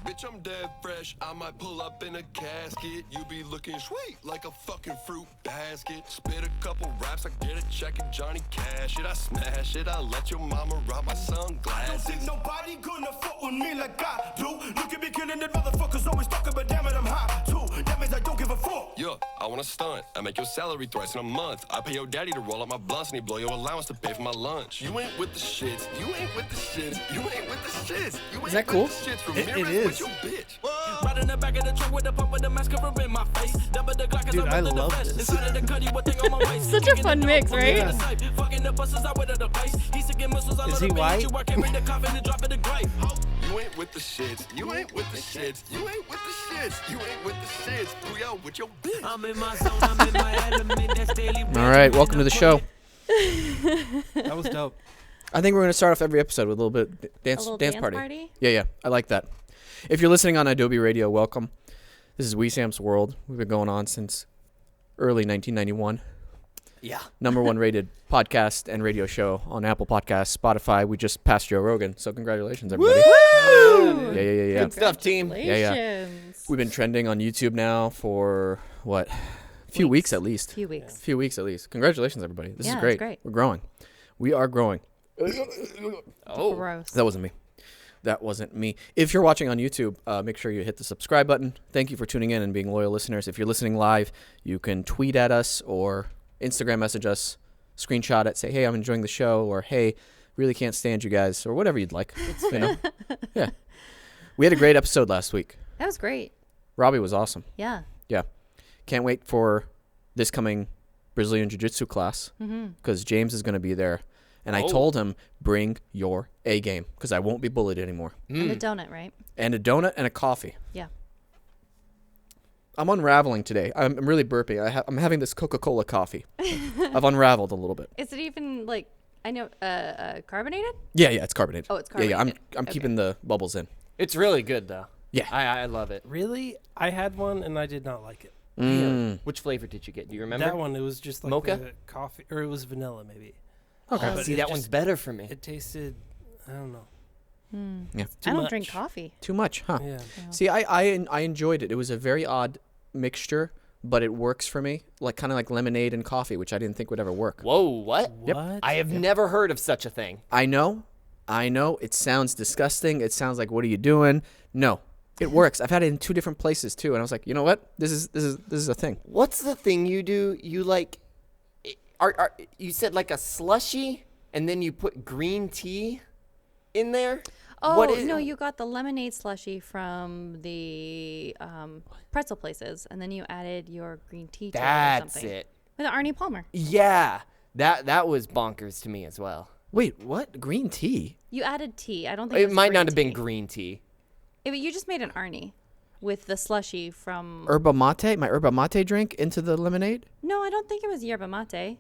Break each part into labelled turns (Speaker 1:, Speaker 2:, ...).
Speaker 1: Bitch, I'm dead fresh. I might pull up in a casket. You be looking sweet like a fucking fruit basket. Spit a couple raps, I get a check and Johnny Cash it. I smash it. I let your mama rob my sunglasses.
Speaker 2: I don't think nobody gonna fuck with me like I do. You can be killing the motherfuckers always talking, but damn it, I'm high too. That means I don't give a fuck.
Speaker 1: Yeah, I wanna stunt. I make your salary thrice in a month. I pay your daddy to roll up my blunts and he blow your allowance to pay for my lunch. You ain't with the shits. You ain't with the shits. You ain't with the shits. You ain't
Speaker 3: Is that cool?
Speaker 1: with the shits. From
Speaker 3: It is.
Speaker 1: Your bitch.
Speaker 4: Right in the back of the truck with the pump with the mask covering my face. Double the Glock as
Speaker 3: Dude, I
Speaker 4: I'm
Speaker 3: love
Speaker 4: the
Speaker 3: this.
Speaker 4: Inside of the cutty, what thing on my waist.
Speaker 5: Such a fun mix, right?
Speaker 4: Yeah. Fucking the buses out with the place. He's to get missiles all
Speaker 3: Is
Speaker 4: over
Speaker 3: he
Speaker 4: the
Speaker 3: white?
Speaker 4: beach. I carry the coffin and drop it the grave.
Speaker 1: You ain't with the shits. You ain't with the shits. You ain't with the shits. You ain't with the shits. Who y'all with your bitch?
Speaker 4: I'm in my zone, I'm in my element. That's daily.
Speaker 6: All right, welcome to the show.
Speaker 3: That was dope.
Speaker 6: I think we're going to start off every episode with a little bit dance party. Yeah, I like that. If you're listening on Adobe Radio, welcome. This is Wesam's World. We've been going on since early 1991.
Speaker 3: Yeah.
Speaker 6: #1 rated podcast and radio show on Apple Podcasts, Spotify. We just passed Joe Rogan, so congratulations, everybody.
Speaker 5: Woo!
Speaker 6: Yeah.
Speaker 3: Good stuff, team.
Speaker 6: Yeah. We've been trending on YouTube now for, what, a few weeks at least.
Speaker 5: Few weeks.
Speaker 6: Few weeks at least. Congratulations, everybody. This is great.
Speaker 5: It's great.
Speaker 6: We're growing. We are growing.
Speaker 3: Oh.
Speaker 5: Gross.
Speaker 6: That wasn't me. If you're watching on YouTube, make sure you hit the subscribe button. Thank you for tuning in and being loyal listeners. If you're listening live, you can tweet at us or Instagram message us, screenshot it, say, hey, I'm enjoying the show, or hey, really can't stand you guys, or whatever you'd like. You know? Yeah. We had a great episode last week.
Speaker 5: That was great.
Speaker 6: Robbie was awesome.
Speaker 5: Yeah.
Speaker 6: Yeah. Can't wait for this coming Brazilian Jiu-Jitsu class because James is going to be there. And I told him, bring your A game because I won't be bullied anymore.
Speaker 5: And a donut, right?
Speaker 6: And a donut and a coffee.
Speaker 5: Yeah.
Speaker 6: I'm unraveling today. I'm really burping. I'm having this Coca-Cola coffee. I've unraveled a little bit.
Speaker 5: Is it even like, I know, carbonated?
Speaker 6: Yeah, it's carbonated.
Speaker 5: Oh, it's
Speaker 6: Yeah,
Speaker 5: carbonated.
Speaker 6: I'm keeping the bubbles in.
Speaker 3: It's really good, though.
Speaker 6: Yeah.
Speaker 3: I love it.
Speaker 7: Really? I had one and I did not like it.
Speaker 3: Which flavor did you get? Do you remember?
Speaker 7: That one, it was just like
Speaker 3: Mocha?
Speaker 7: the coffee, or it was vanilla maybe.
Speaker 6: Okay.
Speaker 7: But
Speaker 3: See,
Speaker 7: it
Speaker 3: that
Speaker 7: just-
Speaker 3: one's better for me.
Speaker 7: It tasted, I don't know.
Speaker 6: Yeah.
Speaker 7: Too
Speaker 5: I don't
Speaker 7: much.
Speaker 5: drink coffee.
Speaker 6: Too much, huh?
Speaker 7: Yeah.
Speaker 6: See, I enjoyed it. It was a very odd mixture, but it works for me. Like kind of like lemonade and coffee, which I didn't think would ever work.
Speaker 3: Whoa, what?
Speaker 6: Yep.
Speaker 7: What?
Speaker 3: I have never heard of such a thing.
Speaker 6: I know. It sounds disgusting. It sounds like, what are you doing? No, it works. I've had it in 2 different places too, and I was like, you know what? This is a thing.
Speaker 3: What's the thing you do? You like, you said like a slushy, and then you put green tea in there.
Speaker 5: Oh,
Speaker 3: What is-
Speaker 5: no, you got the lemonade slushy from the pretzel places, and then you added your green tea to it or
Speaker 3: That's
Speaker 5: something.
Speaker 3: it.
Speaker 5: With Arnie Palmer.
Speaker 3: Yeah, that was bonkers to me as well.
Speaker 6: Wait, what? Green tea?
Speaker 5: You added tea. I don't think
Speaker 3: It
Speaker 5: was
Speaker 3: might not
Speaker 5: green
Speaker 3: have been
Speaker 5: tea.
Speaker 3: green tea.
Speaker 5: You just made an Arnie with the slushy from...
Speaker 6: Yerba mate? My yerba mate drink into the lemonade?
Speaker 5: No, I don't think it was yerba mate.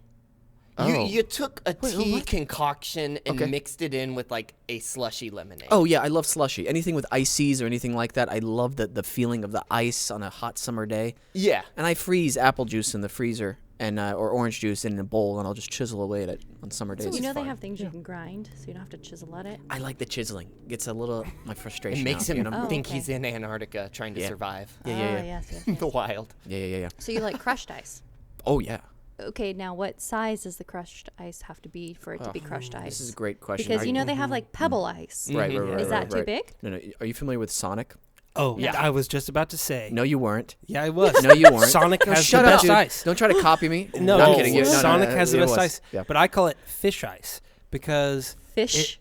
Speaker 6: Oh.
Speaker 3: You took a tea
Speaker 6: what?
Speaker 3: concoction and
Speaker 6: Okay.
Speaker 3: mixed it in with like a slushy lemonade.
Speaker 6: Oh, yeah, I love slushy. Anything with ices or anything like that. I love the feeling of the ice on a hot summer day.
Speaker 3: Yeah.
Speaker 6: And I freeze apple juice in the freezer and or orange juice in a bowl, and I'll just chisel away at it on summer days.
Speaker 5: You know they have things you can grind, so you don't have to chisel at it.
Speaker 6: I like the chiseling. Gets a little my frustration.
Speaker 3: It makes
Speaker 6: out,
Speaker 3: him
Speaker 6: you know?
Speaker 5: Oh,
Speaker 3: think
Speaker 5: okay.
Speaker 3: he's in Antarctica trying to
Speaker 6: Yeah.
Speaker 3: survive.
Speaker 6: Yeah.
Speaker 5: Yes.
Speaker 3: The wild.
Speaker 6: Yeah.
Speaker 5: So you like crushed ice.
Speaker 6: Oh yeah.
Speaker 5: Okay, now what size does the crushed ice have to be for it to be crushed ice?
Speaker 6: This is a great question.
Speaker 5: Because
Speaker 6: Are
Speaker 5: you know they have like pebble ice.
Speaker 6: Right.
Speaker 5: Is that too
Speaker 6: right.
Speaker 5: big?
Speaker 6: No. Are you familiar with Sonic?
Speaker 7: Oh,
Speaker 3: Yeah.
Speaker 7: I was just about to say.
Speaker 6: No, you weren't.
Speaker 7: Yeah, I was.
Speaker 6: No, you weren't.
Speaker 7: Sonic
Speaker 6: No,
Speaker 7: has
Speaker 6: shut
Speaker 7: the
Speaker 6: up,
Speaker 7: best
Speaker 6: dude.
Speaker 7: ice.
Speaker 6: Don't try to copy me.
Speaker 7: No,
Speaker 6: I'm
Speaker 7: no,
Speaker 6: kidding. You- no, no,
Speaker 7: Sonic
Speaker 6: no,
Speaker 7: has the
Speaker 6: it
Speaker 7: best
Speaker 6: was.
Speaker 7: ice,
Speaker 6: Yeah.
Speaker 7: but I call it fish ice because
Speaker 5: Fish?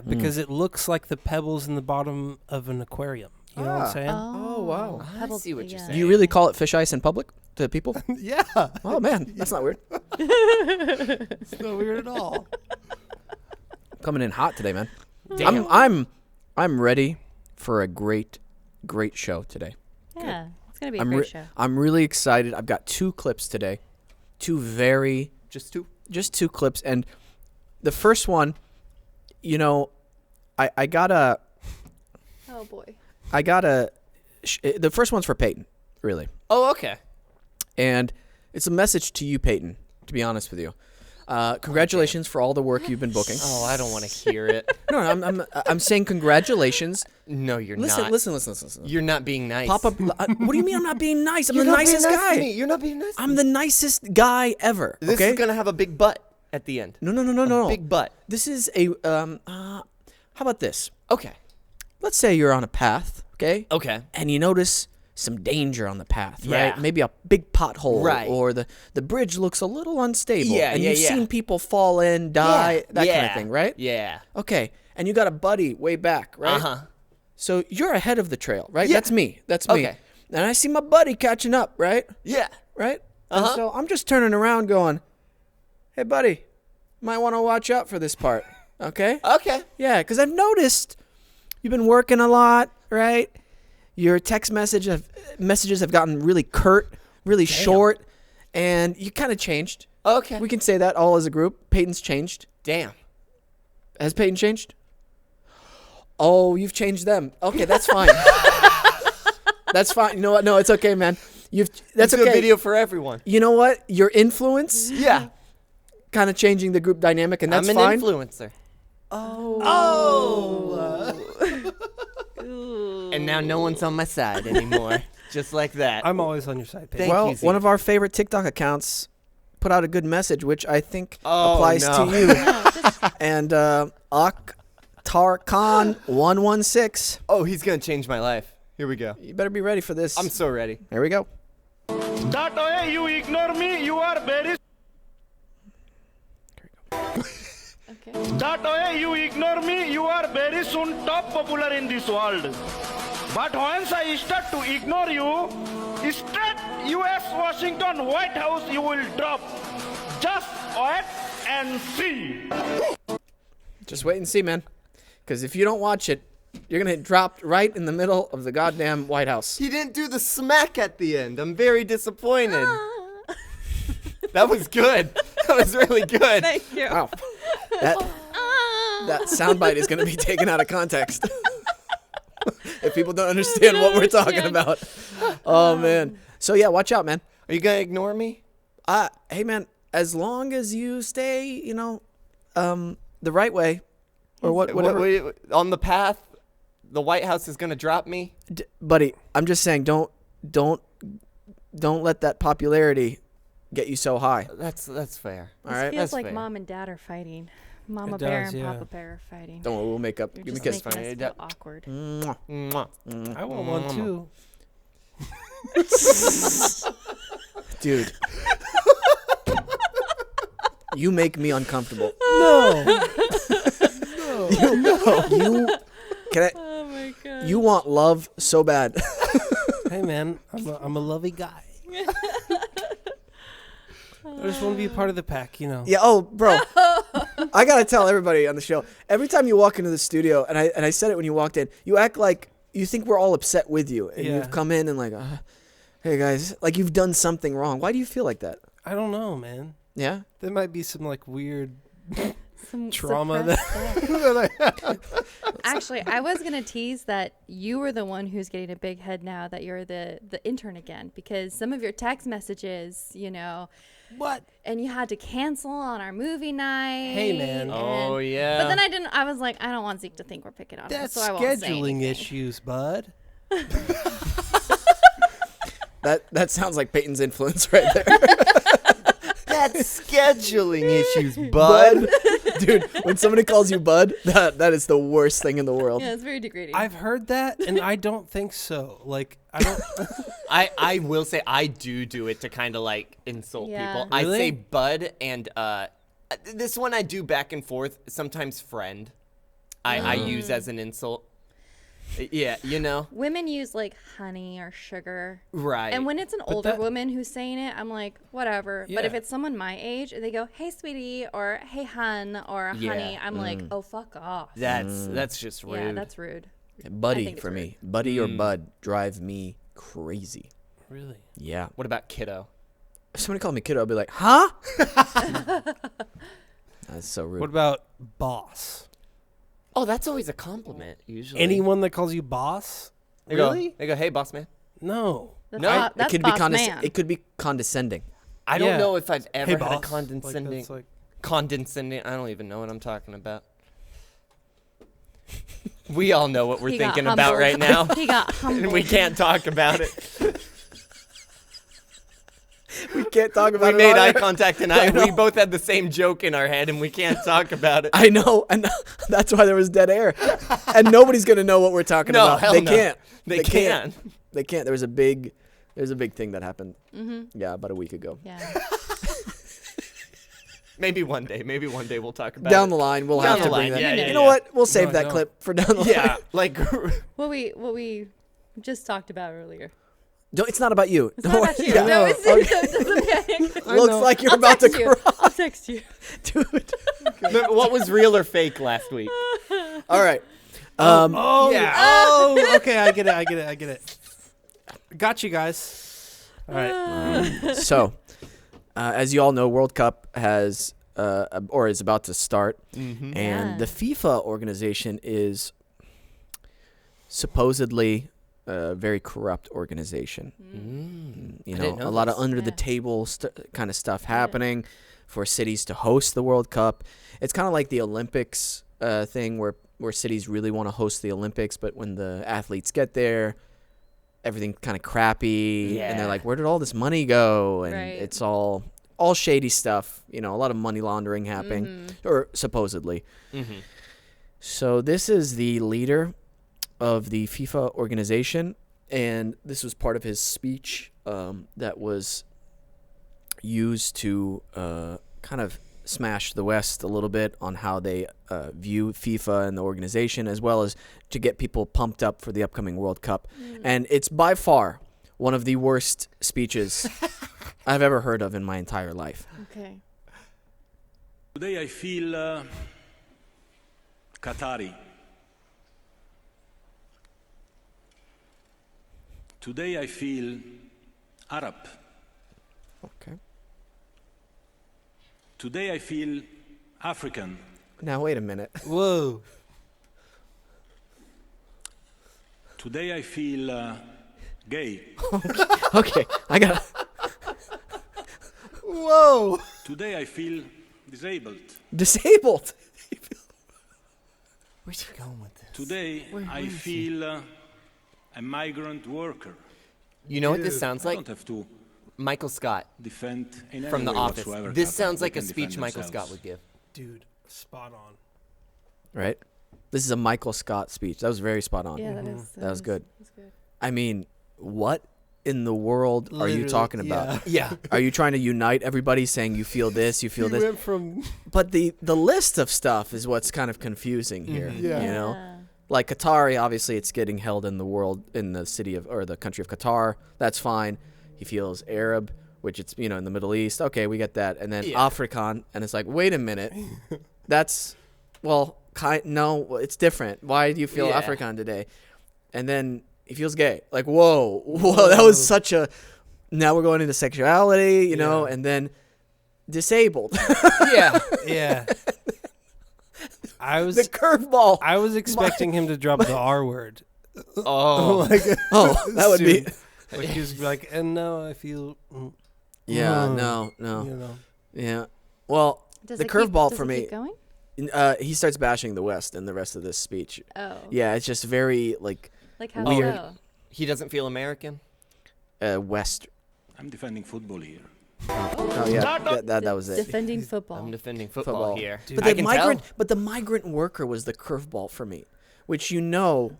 Speaker 7: because it looks like the pebbles in the bottom of an aquarium. You know what I'm saying?
Speaker 6: Oh wow.
Speaker 3: I
Speaker 5: Pebbles,
Speaker 3: see what you're
Speaker 5: yeah.
Speaker 6: Do
Speaker 3: saying.
Speaker 6: you really call it fish ice in public to people?
Speaker 7: Yeah,
Speaker 6: Oh man, that's not weird.
Speaker 7: it's not weird at all.
Speaker 6: Coming in hot today, man.
Speaker 3: Damn.
Speaker 6: I'm ready for a great show today.
Speaker 5: Yeah, it's going to be a
Speaker 6: I'm
Speaker 5: great show.
Speaker 6: I'm really excited. I've got 2 clips today. 2 very
Speaker 3: Just two.
Speaker 6: just 2 clips, and the first one, you know, I gotta
Speaker 5: Oh, boy.
Speaker 6: the first one's for Peyton, really,
Speaker 3: Oh, okay.
Speaker 6: and it's a message to you, Peyton. to be honest with you. Congratulations for all the work you've been booking.
Speaker 3: Oh, I don't want to hear it.
Speaker 6: No, I'm saying congratulations.
Speaker 3: No, you're
Speaker 6: Listen,
Speaker 3: not.
Speaker 6: listen.
Speaker 3: You're not being nice.
Speaker 6: Pop up. What do you mean I'm not being nice? I'm
Speaker 3: You're
Speaker 6: the
Speaker 3: not being
Speaker 6: nicest
Speaker 3: nice to
Speaker 6: guy.
Speaker 3: me. You're not being nice.
Speaker 6: I'm the nicest guy ever.
Speaker 3: This
Speaker 6: okay?
Speaker 3: is gonna have a big butt at the end.
Speaker 6: No.
Speaker 3: Big butt.
Speaker 6: This is a how about this?
Speaker 3: Okay.
Speaker 6: Let's say you're on a path, okay?
Speaker 3: Okay.
Speaker 6: And you notice some danger on the path, right?
Speaker 3: Yeah.
Speaker 6: Maybe a big pothole,
Speaker 3: Right.
Speaker 6: or the bridge looks a little unstable.
Speaker 3: Yeah,
Speaker 6: and
Speaker 3: yeah,
Speaker 6: you've
Speaker 3: yeah.
Speaker 6: seen people fall in, die, that kind of thing, right?
Speaker 3: Yeah.
Speaker 6: Okay. And you got a buddy way back, right?
Speaker 3: Uh-huh.
Speaker 6: So you're ahead of the trail, right?
Speaker 3: Yeah.
Speaker 6: That's me.
Speaker 3: Okay.
Speaker 6: And I see my buddy catching up, right?
Speaker 3: Yeah.
Speaker 6: Right?
Speaker 3: Uh-huh.
Speaker 6: And so I'm just turning around going, hey, buddy, might want to watch out for this part, okay?
Speaker 3: Okay.
Speaker 6: Yeah, because I've noticed you've been working a lot, right? Your text messages have gotten really curt, really short, and you kind of changed.
Speaker 3: Okay.
Speaker 6: We can say that all as a group. Peyton's changed.
Speaker 3: Damn.
Speaker 6: Has Peyton changed? Oh, you've changed them. Okay, that's fine. That's fine. You know what? No, it's okay, man. That's
Speaker 3: Do
Speaker 6: okay.
Speaker 3: a video for everyone.
Speaker 6: You know what? Your influence
Speaker 3: Yeah.
Speaker 6: kind of changing the group dynamic, and that's
Speaker 3: I'm
Speaker 6: fine.
Speaker 3: an influencer. And now no one's on my side anymore. Just like that.
Speaker 7: I'm always on your side, Peyton.
Speaker 3: Thank
Speaker 6: Well,
Speaker 3: you, Zeke.
Speaker 6: one of our favorite TikTok accounts put out a good message, which I think
Speaker 3: Oh,
Speaker 6: applies
Speaker 3: no.
Speaker 6: to you. And Tarkan116.
Speaker 3: Oh, he's gonna change my life. Here we go.
Speaker 6: You better be ready for this.
Speaker 3: I'm so ready.
Speaker 6: Here we go.
Speaker 2: That way you ignore me, you are very.
Speaker 5: Okay.
Speaker 2: That way you ignore me, you are very soon top popular in this world. But once I start to ignore you, straight US Washington White House you will drop. Just wait and see.
Speaker 6: Just wait and see, man. Because if you don't watch it, you're going to get dropped right in the middle of the goddamn White House.
Speaker 3: He didn't do the smack at the end. I'm very disappointed. That was good. That was really good.
Speaker 5: Thank you.
Speaker 6: Wow. That soundbite is going to be taken out of context. If people don't understand what we're talking about. Oh, man. So, yeah, watch out, man.
Speaker 3: Are you gonna ignore me?
Speaker 6: Hey, man, as long as you stay, the right way or whatever.
Speaker 3: On the path, the White House is gonna drop me.
Speaker 6: Buddy, I'm just saying, don't let that popularity get you so high.
Speaker 3: That's fair.
Speaker 6: All
Speaker 5: This
Speaker 6: right?
Speaker 5: feels
Speaker 3: That's
Speaker 5: like
Speaker 3: fair.
Speaker 5: Mom and Dad are fighting. Mama
Speaker 7: It
Speaker 5: Bear
Speaker 7: does,
Speaker 5: and
Speaker 7: yeah.
Speaker 5: Papa Bear are fighting.
Speaker 6: Don't worry, we'll make up.
Speaker 5: You're
Speaker 6: Give me a
Speaker 5: just
Speaker 6: kiss.
Speaker 5: making us feel awkward.
Speaker 6: Mwah.
Speaker 3: Mwah.
Speaker 7: I want one too.
Speaker 6: Dude. You make me uncomfortable.
Speaker 7: No.
Speaker 6: Can I?
Speaker 5: Oh my god.
Speaker 6: You want love so bad.
Speaker 7: Hey, man, I'm a lovey guy. I just want to be a part of the pack,
Speaker 6: Yeah. Oh, bro. I gotta tell everybody on the show. Every time you walk into the studio, and I said it when you walked in, you act like you think we're all upset with you, and
Speaker 7: Yeah.
Speaker 6: you've come in and like, hey guys, like you've done something wrong. Why do you feel like that?
Speaker 7: I don't know, man.
Speaker 6: Yeah.
Speaker 7: There might be some like weird
Speaker 5: Some
Speaker 7: trauma
Speaker 5: suppressed stuff. Actually, I was gonna tease that you were the one who's getting a big head now that you're the intern again, because some of your text messages,
Speaker 7: What?
Speaker 5: and you had to cancel on our movie night.
Speaker 7: Hey, man.
Speaker 5: and-
Speaker 3: Oh yeah.
Speaker 5: But then I was like, I don't want Zeke to think we're picking on him,
Speaker 7: That's
Speaker 5: so I won't say
Speaker 7: scheduling
Speaker 5: anything.
Speaker 7: issues, bud.
Speaker 6: That sounds like Peyton's influence right there.
Speaker 3: That's scheduling issues, bud.
Speaker 6: Dude, when somebody calls you bud, that is the worst thing in the world.
Speaker 5: Yeah, it's very degrading.
Speaker 7: I've heard that, and I don't think so. Like, I don't.
Speaker 3: I will say I do it to kind of like insult
Speaker 5: Yeah.
Speaker 3: people. I
Speaker 7: Really?
Speaker 3: say bud and this one I do back and forth. Sometimes friend, I use as an insult. Yeah,
Speaker 5: Women use like honey or sugar.
Speaker 3: right.
Speaker 5: And when it's an older
Speaker 7: that-
Speaker 5: woman who's saying it, I'm like, whatever. But if
Speaker 7: Yeah.
Speaker 5: it's someone my age, they go, hey, sweetie, or hey, hun, or honey,
Speaker 3: Yeah.
Speaker 5: I'm like, oh, fuck off.
Speaker 3: that's just rude.
Speaker 5: Yeah, that's rude. I
Speaker 6: Buddy
Speaker 5: think it's
Speaker 6: for
Speaker 5: rude.
Speaker 6: me. Buddy or bud drive me crazy.
Speaker 7: Really?
Speaker 6: Yeah.
Speaker 3: What about kiddo?
Speaker 6: If somebody called me kiddo, I'd be like, huh? That's so rude.
Speaker 7: What about boss?
Speaker 3: Oh, that's always a compliment usually.
Speaker 7: Anyone that calls you boss?
Speaker 3: They
Speaker 7: Really?
Speaker 3: Go, hey, boss man.
Speaker 7: No.
Speaker 5: That's,
Speaker 3: No,
Speaker 5: that's
Speaker 6: it could
Speaker 5: boss
Speaker 6: be
Speaker 5: man.
Speaker 6: it could be condescending.
Speaker 3: I don't know if I've ever
Speaker 7: Hey,
Speaker 3: had a
Speaker 7: boss.
Speaker 3: condescending.
Speaker 7: That's like,
Speaker 3: Condescending. I don't even know what I'm talking about. We all know what we're
Speaker 5: He got
Speaker 3: thinking about
Speaker 5: humbled.
Speaker 3: right now.
Speaker 5: He got humbled.
Speaker 3: And we can't talk about it.
Speaker 6: We can't talk
Speaker 3: We
Speaker 6: about it.
Speaker 3: made
Speaker 6: on
Speaker 3: eye
Speaker 6: air.
Speaker 3: contact and
Speaker 6: I
Speaker 3: we
Speaker 6: know.
Speaker 3: both had the same joke in our head and we can't talk about it.
Speaker 6: I know, and that's why there was dead air, and nobody's gonna know what we're talking
Speaker 3: No,
Speaker 6: about.
Speaker 3: hell
Speaker 6: They
Speaker 3: no.
Speaker 6: can't.
Speaker 3: They can't.
Speaker 6: They can't. There was a big thing that happened. Yeah, about a week ago.
Speaker 5: Yeah.
Speaker 3: Maybe one day we'll talk about
Speaker 6: Down
Speaker 3: it.
Speaker 6: the line, we'll
Speaker 3: Down
Speaker 6: have
Speaker 3: the
Speaker 6: to bring
Speaker 3: line,
Speaker 6: that.
Speaker 3: yeah,
Speaker 6: You know what? We'll save
Speaker 7: No,
Speaker 6: that
Speaker 7: no.
Speaker 6: clip for down the line.
Speaker 3: Yeah, like
Speaker 5: What we just talked about earlier.
Speaker 6: No, it's not about you.
Speaker 5: It's not about you.
Speaker 6: Yeah.
Speaker 5: No, it doesn't.
Speaker 6: Looks like you're about to cry,
Speaker 5: I'll text you.
Speaker 6: dude.
Speaker 3: what was real or fake last week?
Speaker 6: All right.
Speaker 3: Yeah.
Speaker 7: oh, okay, I get it. Got you guys. All right.
Speaker 6: So, as you all know, World Cup has or is about to start, and
Speaker 5: Yeah.
Speaker 6: the FIFA organization is supposedly a very corrupt organization. You
Speaker 3: I
Speaker 6: know,
Speaker 3: didn't know
Speaker 6: a lot of
Speaker 3: this.
Speaker 6: under the table kind of stuff happening for cities to host the World Cup. It's kind of like the Olympics thing where cities really want to host the Olympics, but when the athletes get there, everything's kind of crappy, and they're
Speaker 3: Yeah.
Speaker 6: like, "Where did all this money go?" And
Speaker 5: Right.
Speaker 6: it's all shady stuff. You know, a lot of money laundering happening, or supposedly. So this is the leader of the FIFA organization, and this was part of his speech that was used to kind of smash the West a little bit on how they view FIFA and the organization, as well as to get people pumped up for the upcoming World Cup. And it's by far one of the worst speeches I've ever heard of in my entire life.
Speaker 5: Okay.
Speaker 8: Today I feel Qatari. Today I feel Arab.
Speaker 6: Okay.
Speaker 8: Today I feel African.
Speaker 6: Now wait a minute.
Speaker 7: Whoa.
Speaker 8: Today I feel gay.
Speaker 6: Okay, I got.
Speaker 7: Whoa.
Speaker 8: Today I feel disabled.
Speaker 6: Disabled.
Speaker 3: Where's he going with this?
Speaker 8: Today I feel a migrant worker.
Speaker 3: You know what this sounds
Speaker 8: I
Speaker 3: like?
Speaker 8: don't have to
Speaker 3: Michael Scott
Speaker 8: defend in
Speaker 3: from
Speaker 8: any
Speaker 3: The
Speaker 8: way
Speaker 3: Office.
Speaker 8: whatsoever
Speaker 3: This
Speaker 8: Qatar.
Speaker 3: sounds
Speaker 8: They
Speaker 3: like a
Speaker 8: can
Speaker 3: speech
Speaker 8: defend
Speaker 3: Michael
Speaker 8: themselves.
Speaker 3: Scott would give.
Speaker 7: Dude, spot on.
Speaker 6: Right? This is a Michael Scott speech. That was very spot on.
Speaker 5: Yeah, that is.
Speaker 6: That was good.
Speaker 5: That's good.
Speaker 6: I mean, what in the world are you
Speaker 7: Literally,
Speaker 6: talking about?
Speaker 3: Yeah.
Speaker 6: Are you trying to unite everybody saying you feel this, you feel
Speaker 7: He
Speaker 6: this?
Speaker 7: went from
Speaker 6: But the list of stuff is what's kind of confusing here.
Speaker 7: Yeah.
Speaker 6: You know? Like Qatari, obviously it's getting held in the world, in the city of, or the country of Qatar. That's fine. He feels Arab, which it's, you know, in the Middle East. Okay, we get that. And then Afrikaan, and it's like, wait a minute. That's, well, no, it's different. Why do you feel
Speaker 3: Yeah.
Speaker 6: Afrikaan today? And then he feels gay. Like, whoa, that was such a, now we're going into sexuality, you know, and then disabled.
Speaker 3: Yeah.
Speaker 7: yeah. I
Speaker 6: The
Speaker 7: was
Speaker 6: curveball.
Speaker 7: I was expecting him to drop the R word.
Speaker 3: Oh.
Speaker 7: Like,
Speaker 6: Oh, that would be.
Speaker 7: like he was like, and now I feel,
Speaker 6: Yeah,
Speaker 7: Mm.
Speaker 6: no.
Speaker 7: you know.
Speaker 6: Yeah. Well,
Speaker 5: Does
Speaker 6: the
Speaker 5: it keep-
Speaker 6: curveball
Speaker 5: does
Speaker 6: for
Speaker 5: it
Speaker 6: me,
Speaker 5: keep going?
Speaker 6: he starts bashing the West in the rest of this speech.
Speaker 5: Oh.
Speaker 6: Yeah, it's just very, like,
Speaker 5: Like how
Speaker 6: Weird.
Speaker 5: so?
Speaker 3: He doesn't feel American?
Speaker 6: West.
Speaker 8: I'm defending football here.
Speaker 6: Oh, yeah. That was it.
Speaker 5: Defending football.
Speaker 3: I'm defending football, here.
Speaker 7: Dude,
Speaker 6: But
Speaker 3: I
Speaker 6: the
Speaker 3: can
Speaker 6: migrant,
Speaker 3: tell.
Speaker 6: but the migrant worker was the curveball for me, which you know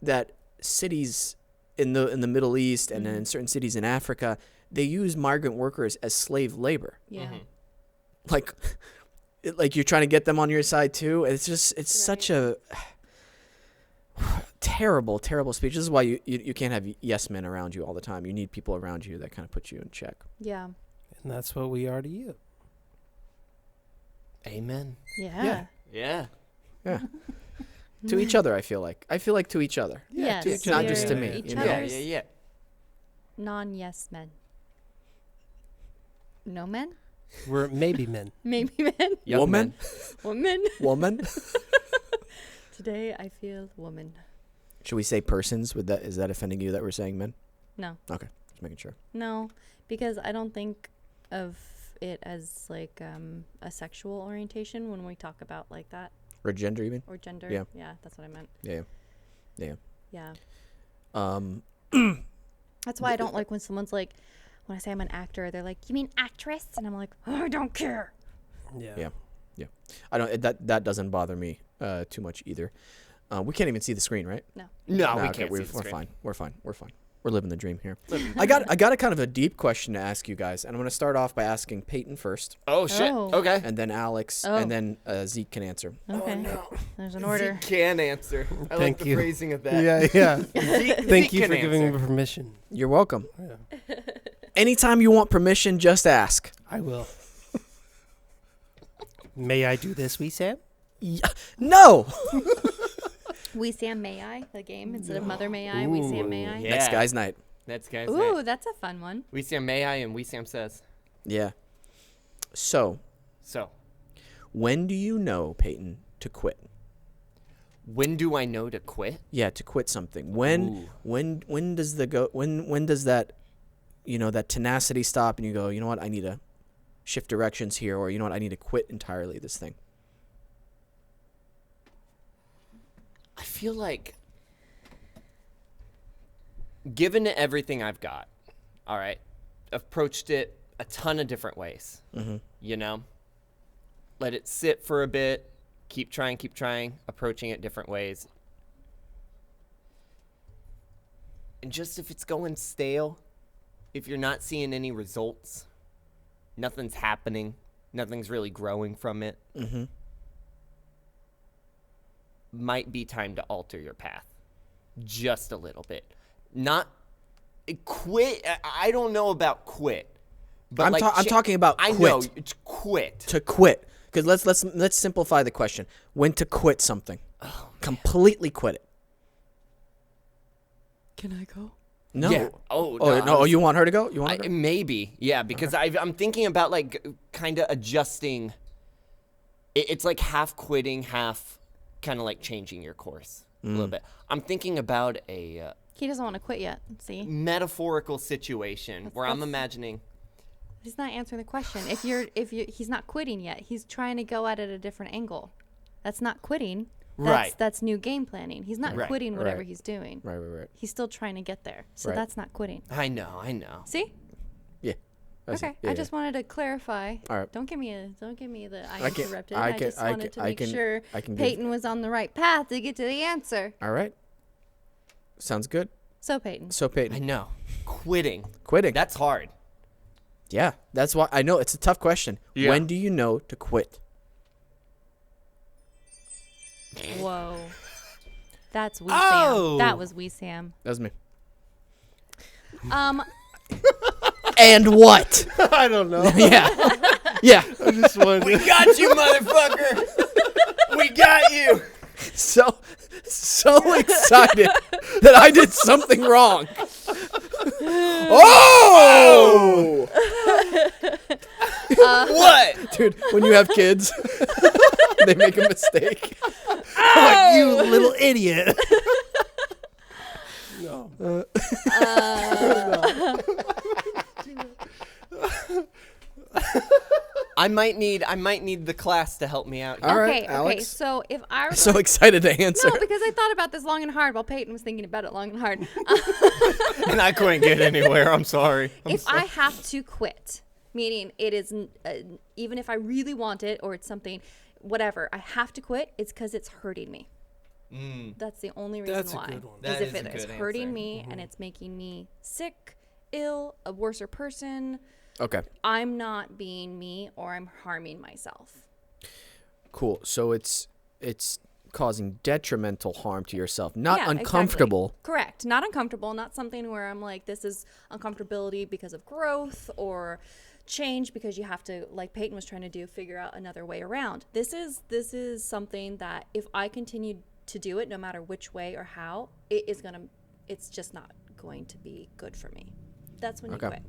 Speaker 6: that cities in the Middle East and in certain cities in Africa, they use migrant workers as slave labor.
Speaker 5: Yeah.
Speaker 6: Like, like you're trying to get them on your side too. It's just, it's such a terrible, terrible speech. This is why you can't have yes men around you all the time. You need people around you that kind of put you in check.
Speaker 5: Yeah.
Speaker 7: And that's what we are to you.
Speaker 3: Amen.
Speaker 5: Yeah.
Speaker 3: Yeah.
Speaker 6: Yeah. To each other, I feel like to each other.
Speaker 5: Yes.
Speaker 7: to each
Speaker 6: Not
Speaker 7: other.
Speaker 6: just to
Speaker 5: you're
Speaker 6: me,
Speaker 5: Each
Speaker 6: you know?
Speaker 3: Yeah,
Speaker 5: other's
Speaker 3: yeah, yeah.
Speaker 5: non-yes men. No men?
Speaker 7: We're maybe men.
Speaker 5: Maybe men.
Speaker 3: Young
Speaker 6: Woman?
Speaker 5: Woman.
Speaker 6: Woman?
Speaker 5: Today I feel woman.
Speaker 6: Should we say persons? Is that offending you that we're saying men?
Speaker 5: No.
Speaker 6: Okay, just making sure.
Speaker 5: No, because I don't think of it as like a sexual orientation when we talk about like that
Speaker 6: Or gender, even?
Speaker 5: or gender.
Speaker 6: Yeah.
Speaker 5: Yeah, that's what I meant.
Speaker 6: Yeah. Yeah.
Speaker 5: Yeah.
Speaker 6: Um,
Speaker 5: That's why I don't like when someone's like, when I say I'm an actor, they're like, "You mean actress?" And I'm like, "Oh, I don't care."
Speaker 6: yeah. Yeah. I don't. That doesn't bother me too much either. We can't even see the screen, right?
Speaker 5: No.
Speaker 3: No, we
Speaker 6: okay,
Speaker 3: can't
Speaker 6: we're,
Speaker 3: see the
Speaker 6: we're
Speaker 3: screen.
Speaker 6: fine. We're fine. We're fine. We're living the dream here. I got a kind of a deep question to ask you guys, and I'm going to start off by asking Peyton first,
Speaker 3: Oh shit.
Speaker 5: Oh.
Speaker 3: Okay.
Speaker 6: and then Alex,
Speaker 5: Oh.
Speaker 6: and then Zeke can answer.
Speaker 5: Okay. There's an order.
Speaker 3: Zeke can answer. I like
Speaker 7: Thank
Speaker 3: the
Speaker 7: you.
Speaker 3: phrasing of that.
Speaker 7: Yeah.
Speaker 3: Zeke
Speaker 7: Thank you
Speaker 3: can
Speaker 7: for giving
Speaker 3: answer.
Speaker 7: me permission.
Speaker 6: You're welcome.
Speaker 7: Yeah.
Speaker 6: Anytime you want permission, just ask.
Speaker 7: I will. May I do this, Wesam?
Speaker 6: No.
Speaker 5: We Sam May I, the game, instead of Mother May I, We Sam May I.
Speaker 3: Yeah.
Speaker 6: Next guy's night.
Speaker 3: That's guys.
Speaker 5: Ooh, that's a fun one.
Speaker 3: We Sam may I and we Sam says.
Speaker 6: Yeah. So,
Speaker 3: So,
Speaker 6: when do you know, Peyton, to quit?
Speaker 3: when do I know to quit?
Speaker 6: Yeah, to quit something. When does that that tenacity stop and you go, you know what, I need to shift directions here, or you know what, I need to quit entirely this thing.
Speaker 3: I feel like, given everything I've got, all right, approached it a ton of different ways. You know, let it sit for a bit, keep trying, approaching it different ways. And just if it's going stale, if you're not seeing any results, nothing's happening, nothing's really growing from it, might be time to alter your path just a little bit. Not quit. I don't know about quit, but
Speaker 6: I'm talking about
Speaker 3: I
Speaker 6: quit.
Speaker 3: know it's quit.
Speaker 6: To quit, because let's simplify the question. When to quit something, completely quit it.
Speaker 5: Can I go?
Speaker 6: No.
Speaker 3: Yeah.
Speaker 6: Oh no. You want her to go? You want her to go?
Speaker 3: Maybe, yeah, because I'm thinking about like kind of adjusting. It's like half quitting, half kind of like changing your course a little bit. I'm thinking about a
Speaker 5: He doesn't want to quit yet. See?
Speaker 3: metaphorical situation where I'm
Speaker 5: that's-
Speaker 3: imagining.
Speaker 5: He's not answering the question. He's not quitting yet. He's trying to go at it a different angle. That's not quitting.
Speaker 3: Right.
Speaker 5: That's new game planning. He's not
Speaker 3: Right.
Speaker 5: quitting whatever
Speaker 6: Right.
Speaker 5: he's doing.
Speaker 6: Right.
Speaker 5: He's still trying to get there. So
Speaker 6: Right.
Speaker 5: that's not quitting.
Speaker 3: I know.
Speaker 5: See?
Speaker 6: Yeah. I see.
Speaker 5: Okay.
Speaker 6: Yeah,
Speaker 5: I just wanted to clarify.
Speaker 6: All right.
Speaker 5: Don't give me the I
Speaker 6: I can-
Speaker 5: interrupted.
Speaker 6: I
Speaker 5: I
Speaker 6: can-
Speaker 5: just
Speaker 6: I
Speaker 5: wanted
Speaker 6: can-
Speaker 5: to make sure
Speaker 6: I can give-
Speaker 5: Peyton was on the right path to get to the answer.
Speaker 6: All right. Sounds good.
Speaker 5: So Peyton.
Speaker 6: So
Speaker 3: I
Speaker 6: Peyton,
Speaker 3: know. Quitting.
Speaker 6: quitting.
Speaker 3: That's hard.
Speaker 6: Yeah, that's why I know it's a tough question.
Speaker 3: Yeah.
Speaker 6: When do you know to quit?
Speaker 5: Whoa. That's Wee
Speaker 7: Oh!
Speaker 5: Sam. That was Wee Sam.
Speaker 6: That was me. And what?
Speaker 7: I don't know.
Speaker 6: Yeah. Yeah.
Speaker 7: I just wanted
Speaker 3: We got you, motherfucker. We got you.
Speaker 6: So excited that I did something wrong. Oh!
Speaker 3: What?
Speaker 6: Dude, when you have kids, they make a mistake.
Speaker 7: like, you little idiot. No.
Speaker 3: I might need the class to help me out.
Speaker 6: All right,
Speaker 5: Okay.
Speaker 6: Alex.
Speaker 5: So if I were
Speaker 6: So excited to answer.
Speaker 5: no, because I thought about this long and hard while Peyton was thinking about it long and hard.
Speaker 3: And I couldn't get anywhere. I'm sorry.
Speaker 5: If I have to quit, meaning it is even if I really want it or it's something, whatever, I have to quit. It's because it's hurting me. That's the only reason
Speaker 7: That's a
Speaker 5: why.
Speaker 7: good one.
Speaker 3: That
Speaker 5: Is
Speaker 3: is
Speaker 5: if
Speaker 3: a
Speaker 5: it is
Speaker 3: good
Speaker 5: hurting
Speaker 3: answer.
Speaker 5: me and it's making me sick, ill, a worser person,
Speaker 6: Okay,
Speaker 5: I'm not being me or I'm harming myself.
Speaker 6: cool. So it's causing detrimental harm to yourself, not
Speaker 5: Yeah,
Speaker 6: uncomfortable.
Speaker 5: exactly. Correct. Not uncomfortable. Not something where I'm like, this is uncomfortability because of growth or change because you have to, like Peyton was trying to do, figure out another way around. This is something that if I continue to do it, no matter which way or how, it's just not going to be good for me. That's when you
Speaker 6: Okay.
Speaker 5: quit.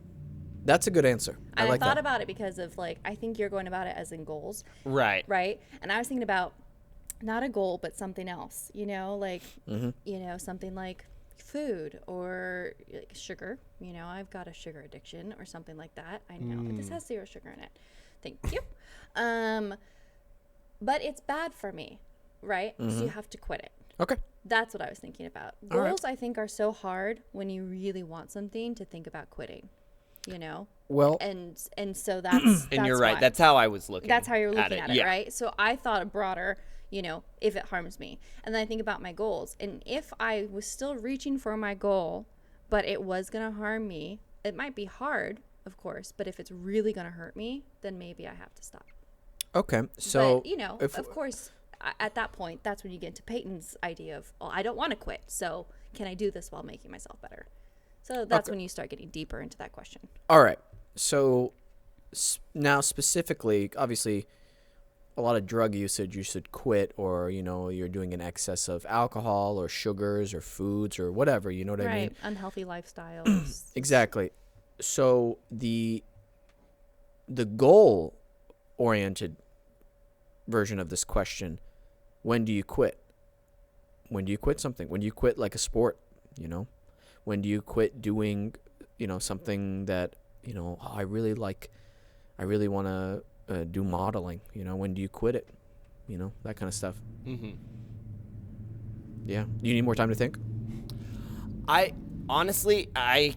Speaker 6: That's a good answer. I
Speaker 5: And
Speaker 6: like
Speaker 5: I thought
Speaker 6: that.
Speaker 5: about it because of like, I think you're going about it as in goals.
Speaker 3: Right.
Speaker 5: Right. And I was thinking about not a goal, but something else, like,
Speaker 6: Mm-hmm.
Speaker 5: something like food or like sugar. You know, I've got a sugar addiction or something like that. I know this has 0 sugar in it. Thank you. But it's bad for me, right? So you have to quit it.
Speaker 6: Okay.
Speaker 5: That's what I was thinking about.
Speaker 6: All right.
Speaker 5: Goals, I think, are so hard when you really want something to think about quitting, you know?
Speaker 6: Well,
Speaker 5: And so that's
Speaker 3: And you're
Speaker 5: why.
Speaker 3: right. That's how I was looking.
Speaker 5: That's how you're looking at it,
Speaker 3: yeah.
Speaker 5: right? So I thought broader, you know, if it harms me. And then I think about my goals. And if I was still reaching for my goal, but it was going to harm me, it might be hard, of course, but if it's really going to hurt me, then maybe I have to stop.
Speaker 6: okay. So,
Speaker 5: but, you know, of course, at that point, that's when you get into Peyton's idea of, oh, I don't want to quit. So can I do this while making myself better? So that's when you start getting deeper into that question.
Speaker 6: all right. So now specifically, obviously, a lot of drug usage you should quit, or, you know, you're doing an excess of alcohol or sugars or foods or whatever, you know what I mean?
Speaker 5: Right. Unhealthy lifestyles.
Speaker 6: Exactly. So the goal oriented version of this question, when do you quit? When do you quit something? When do you quit like a sport, you know? When do you quit doing, you know, something that, you know, I really want to do modeling, you know? When do you quit it? You know, that kind of stuff.
Speaker 3: Mm-hmm.
Speaker 6: Yeah. You need more time to think?
Speaker 3: I honestly, I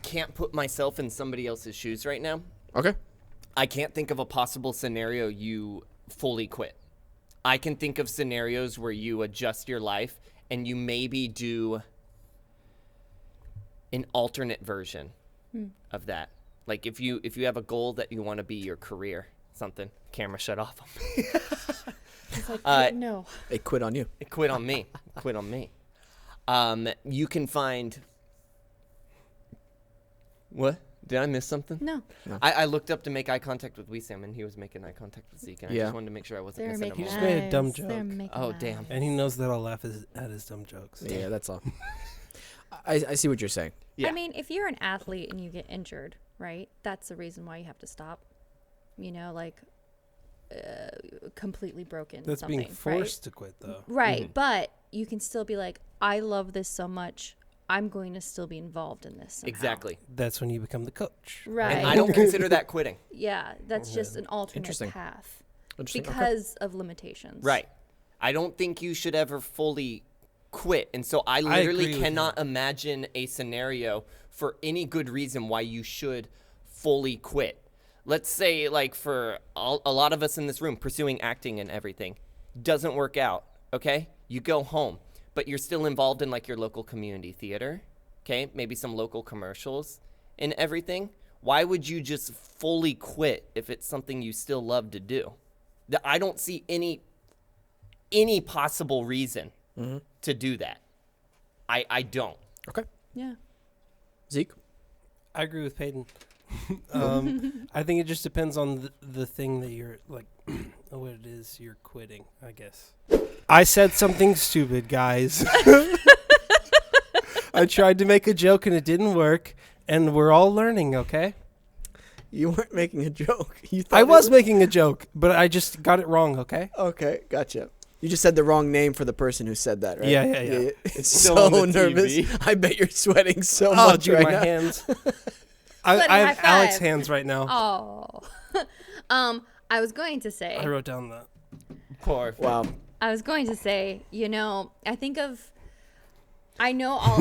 Speaker 3: can't put myself in somebody else's shoes right now.
Speaker 6: Okay.
Speaker 3: I can't think of a possible scenario you fully quit. I can think of scenarios where you adjust your life and you maybe do an alternate version of that. Like if you have a goal that you want to be your career, something. Camera shut off on me.
Speaker 5: It's like, no.
Speaker 6: It quit on you.
Speaker 3: It quit on me. Quit on me. You can find. What? Did I miss something?
Speaker 5: No.
Speaker 3: I looked up to make eye contact with Wesam, and he was making eye contact with Zeke, and I
Speaker 6: Yeah.
Speaker 3: just wanted to make sure I wasn't
Speaker 5: They're
Speaker 3: missing
Speaker 5: making
Speaker 3: him.
Speaker 7: just made a dumb
Speaker 5: eyes. They're
Speaker 7: joke.
Speaker 5: making
Speaker 3: Oh,
Speaker 5: eyes.
Speaker 3: damn.
Speaker 7: And he knows that I'll laugh at his dumb jokes.
Speaker 6: Yeah, that's all. I see what you're saying.
Speaker 3: Yeah.
Speaker 5: I mean, if you're an athlete and you get injured, right? That's the reason why you have to stop. You know, like completely broken.
Speaker 7: That's
Speaker 5: something,
Speaker 7: being forced to quit, though.
Speaker 5: Right.
Speaker 3: Mm-hmm.
Speaker 5: But you can still be like, I love this so much. I'm going to still be involved in this. Somehow.
Speaker 3: Exactly.
Speaker 7: That's when you become the coach.
Speaker 5: Right.
Speaker 3: And I don't consider that quitting.
Speaker 5: Yeah, that's just an alternate
Speaker 6: Interesting.
Speaker 5: path
Speaker 6: Interesting. Okay.
Speaker 5: because of limitations.
Speaker 3: Right. I don't think you should ever fully quit. And so I
Speaker 7: agree
Speaker 3: literally
Speaker 7: with
Speaker 3: cannot imagine a scenario for any good reason why you should fully quit. Let's say, like, for a lot of us in this room, pursuing acting and everything doesn't work out, okay? You go home, but you're still involved in, like, your local community theater, okay? Maybe some local commercials and everything. Why would you just fully quit if it's something you still love to do? I don't see any possible reason to do that. I don't.
Speaker 6: Okay.
Speaker 5: Yeah.
Speaker 6: Zeke?
Speaker 7: I agree with Peyton. I think it just depends on the thing that you're like, what it is you're quitting, I guess. I said something stupid, guys. I tried to make a joke and it didn't work, and we're all learning, okay?
Speaker 6: You weren't making a joke. You
Speaker 7: I
Speaker 6: thought
Speaker 7: was
Speaker 6: it
Speaker 7: making a joke, but I just got it wrong, okay?
Speaker 6: Okay, gotcha. You just said the wrong name for the person who said that, right?
Speaker 7: Yeah.
Speaker 6: It's
Speaker 3: still
Speaker 6: so
Speaker 3: on the
Speaker 6: nervous.
Speaker 3: TV.
Speaker 6: I bet you're sweating so
Speaker 7: Oh,
Speaker 6: much
Speaker 7: dude,
Speaker 6: right
Speaker 7: my
Speaker 6: now.
Speaker 7: hands.
Speaker 5: Sweaty
Speaker 7: I have
Speaker 5: high
Speaker 7: Alex
Speaker 5: five.
Speaker 7: hands right now.
Speaker 5: Oh. I was going to say.
Speaker 7: I wrote down the.
Speaker 3: Poor.
Speaker 6: Wow.
Speaker 5: I was going to say, you know, I know all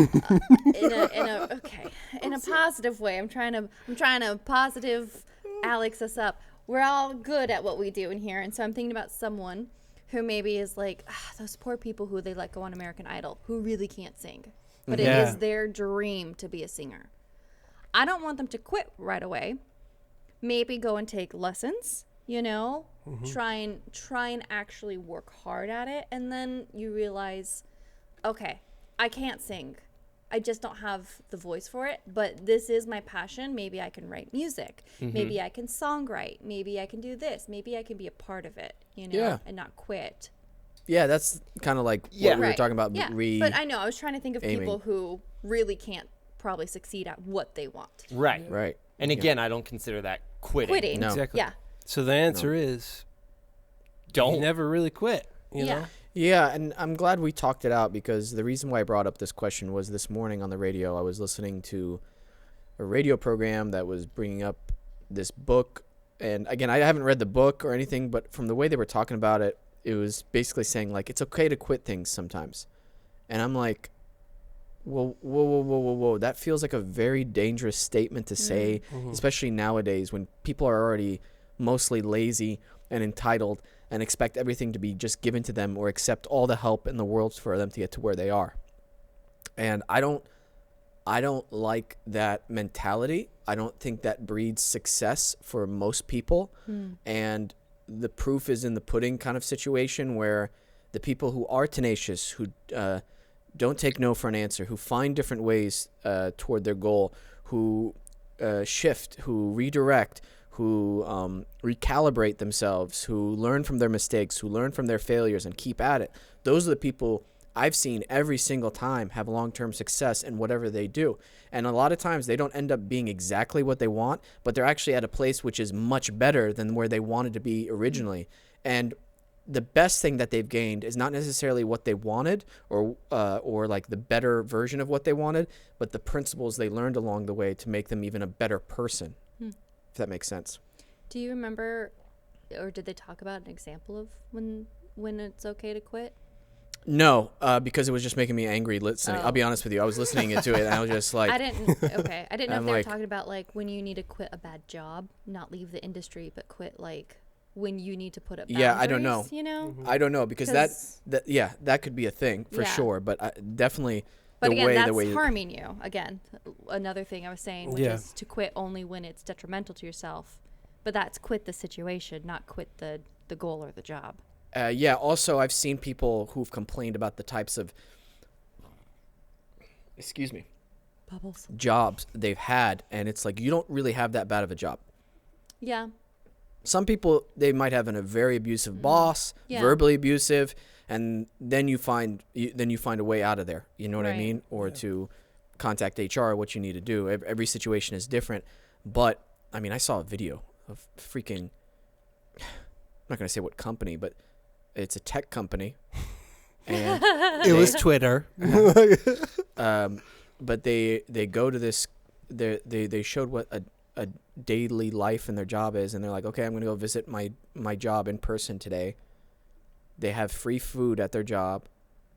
Speaker 5: in a positive way. I'm trying to positive Alex us up. We're all good at what we do in here, and so I'm thinking about someone who maybe is like those poor people who they let go on American Idol who really can't sing, but
Speaker 7: Yeah.
Speaker 5: it is their dream to be a singer. I don't want them to quit right away. Maybe go and take lessons, you know, try and actually work hard at it. And then you realize, okay, I can't sing. I just don't have the voice for it, but this is my passion. Maybe I can write music. Maybe I can songwrite. Maybe I can do this. Maybe I can be a part of it, you know,
Speaker 6: Yeah.
Speaker 5: and not quit.
Speaker 6: Yeah, that's kind of like
Speaker 3: Yeah.
Speaker 6: what we were
Speaker 5: Right.
Speaker 6: talking about.
Speaker 5: Yeah, but I know I was trying to think of
Speaker 6: aiming.
Speaker 5: people who really can't probably succeed at what they want.
Speaker 3: Right.
Speaker 6: Right.
Speaker 3: And again, I don't consider that quitting.
Speaker 5: Quitting.
Speaker 6: No.
Speaker 7: Exactly.
Speaker 5: Yeah.
Speaker 7: So the answer is, you
Speaker 3: Don't.
Speaker 7: never really quit. You
Speaker 5: Yeah.
Speaker 7: know?
Speaker 6: Yeah, and I'm glad we talked it out, because the reason why I brought up this question was this morning on the radio, I was listening to a radio program that was bringing up this book. And again, I haven't read the book or anything, but from the way they were talking about it, it was basically saying, like, it's okay to quit things sometimes. And I'm like, whoa. That feels like a very dangerous statement to say, especially nowadays when people are already mostly lazy and entitled and expect everything to be just given to them, or accept all the help in the world for them to get to where they are. And I don't like that mentality. I don't think that breeds success for most people. And the proof is in the pudding kind of situation, where the people who are tenacious, who don't take no for an answer, who find different ways toward their goal, who shift, who redirect, who recalibrate themselves, who learn from their mistakes, who learn from their failures and keep at it. Those are the people I've seen every single time have long-term success in whatever they do. And a lot of times they don't end up being exactly what they want, but they're actually at a place which is much better than where they wanted to be originally. And the best thing that they've gained is not necessarily what they wanted, or like the better version of what they wanted, but the principles they learned along the way to make them even a better person. If that makes sense.
Speaker 5: Do you remember, or did they talk about an example of when it's okay to quit?
Speaker 6: No, because it was just making me angry listening. I'll be honest with you. I was listening to it and I was just like...
Speaker 5: I didn't know if they were
Speaker 6: like,
Speaker 5: talking about like when you need to quit a bad job, not leave the industry, but quit like when you need to put up boundaries,
Speaker 6: yeah, I don't know.
Speaker 5: You know?
Speaker 6: I don't know, because that could be a thing for sure, but definitely...
Speaker 5: But again, that's harming you. Again, another thing I was saying, which is to quit only when it's detrimental to yourself. But that's quit the situation, not quit the goal or the job.
Speaker 6: Yeah, also, I've seen people who've complained about the types of,
Speaker 5: Bubbles.
Speaker 6: jobs they've had, and it's like, you don't really have that bad of a job.
Speaker 5: Yeah.
Speaker 6: Some people, they might have a very abusive boss, verbally abusive, and then you find a way out of there. You know what I mean? Or to contact HR, what you need to do. Every situation is different. But, I mean, I saw a video of freaking, I'm not going to say what company, but it's a tech company. And
Speaker 7: it was Twitter.
Speaker 6: But they go to this, they showed what a daily life in their job is, and they're like, okay, I'm going to go visit my job in person today. They have free food at their job.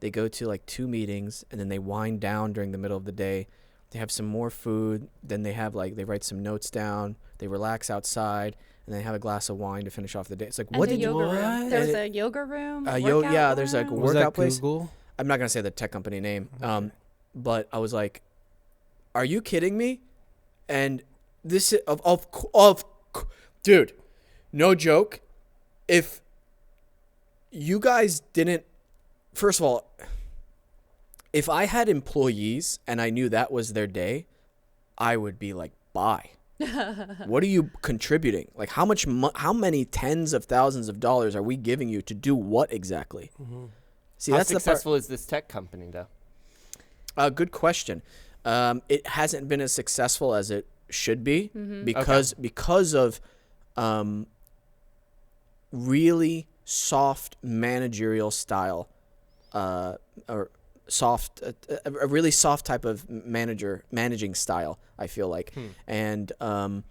Speaker 6: They go to like 2 meetings, and then they wind down during the middle of the day. They have some more food. Then they have they write some notes down. They relax outside, and they have a glass of wine to finish off the day. It's like, what did you?
Speaker 5: There's a yoga room.
Speaker 6: There's like a workout place.
Speaker 7: Google?
Speaker 6: I'm not gonna say the tech company name. But I was like, are you kidding me? And this is of dude, no joke. If you guys didn't, first of all, if I had employees and I knew that was their day, I would be like, bye. What are you contributing? Like, how many tens of thousands of dollars are we giving you to do what exactly? See,
Speaker 3: How
Speaker 6: that's
Speaker 3: successful is this tech company, though?
Speaker 6: Good question. It hasn't been as successful as it should be because of really soft managerial style, or soft, a really soft type of managing style, I feel like. And I'm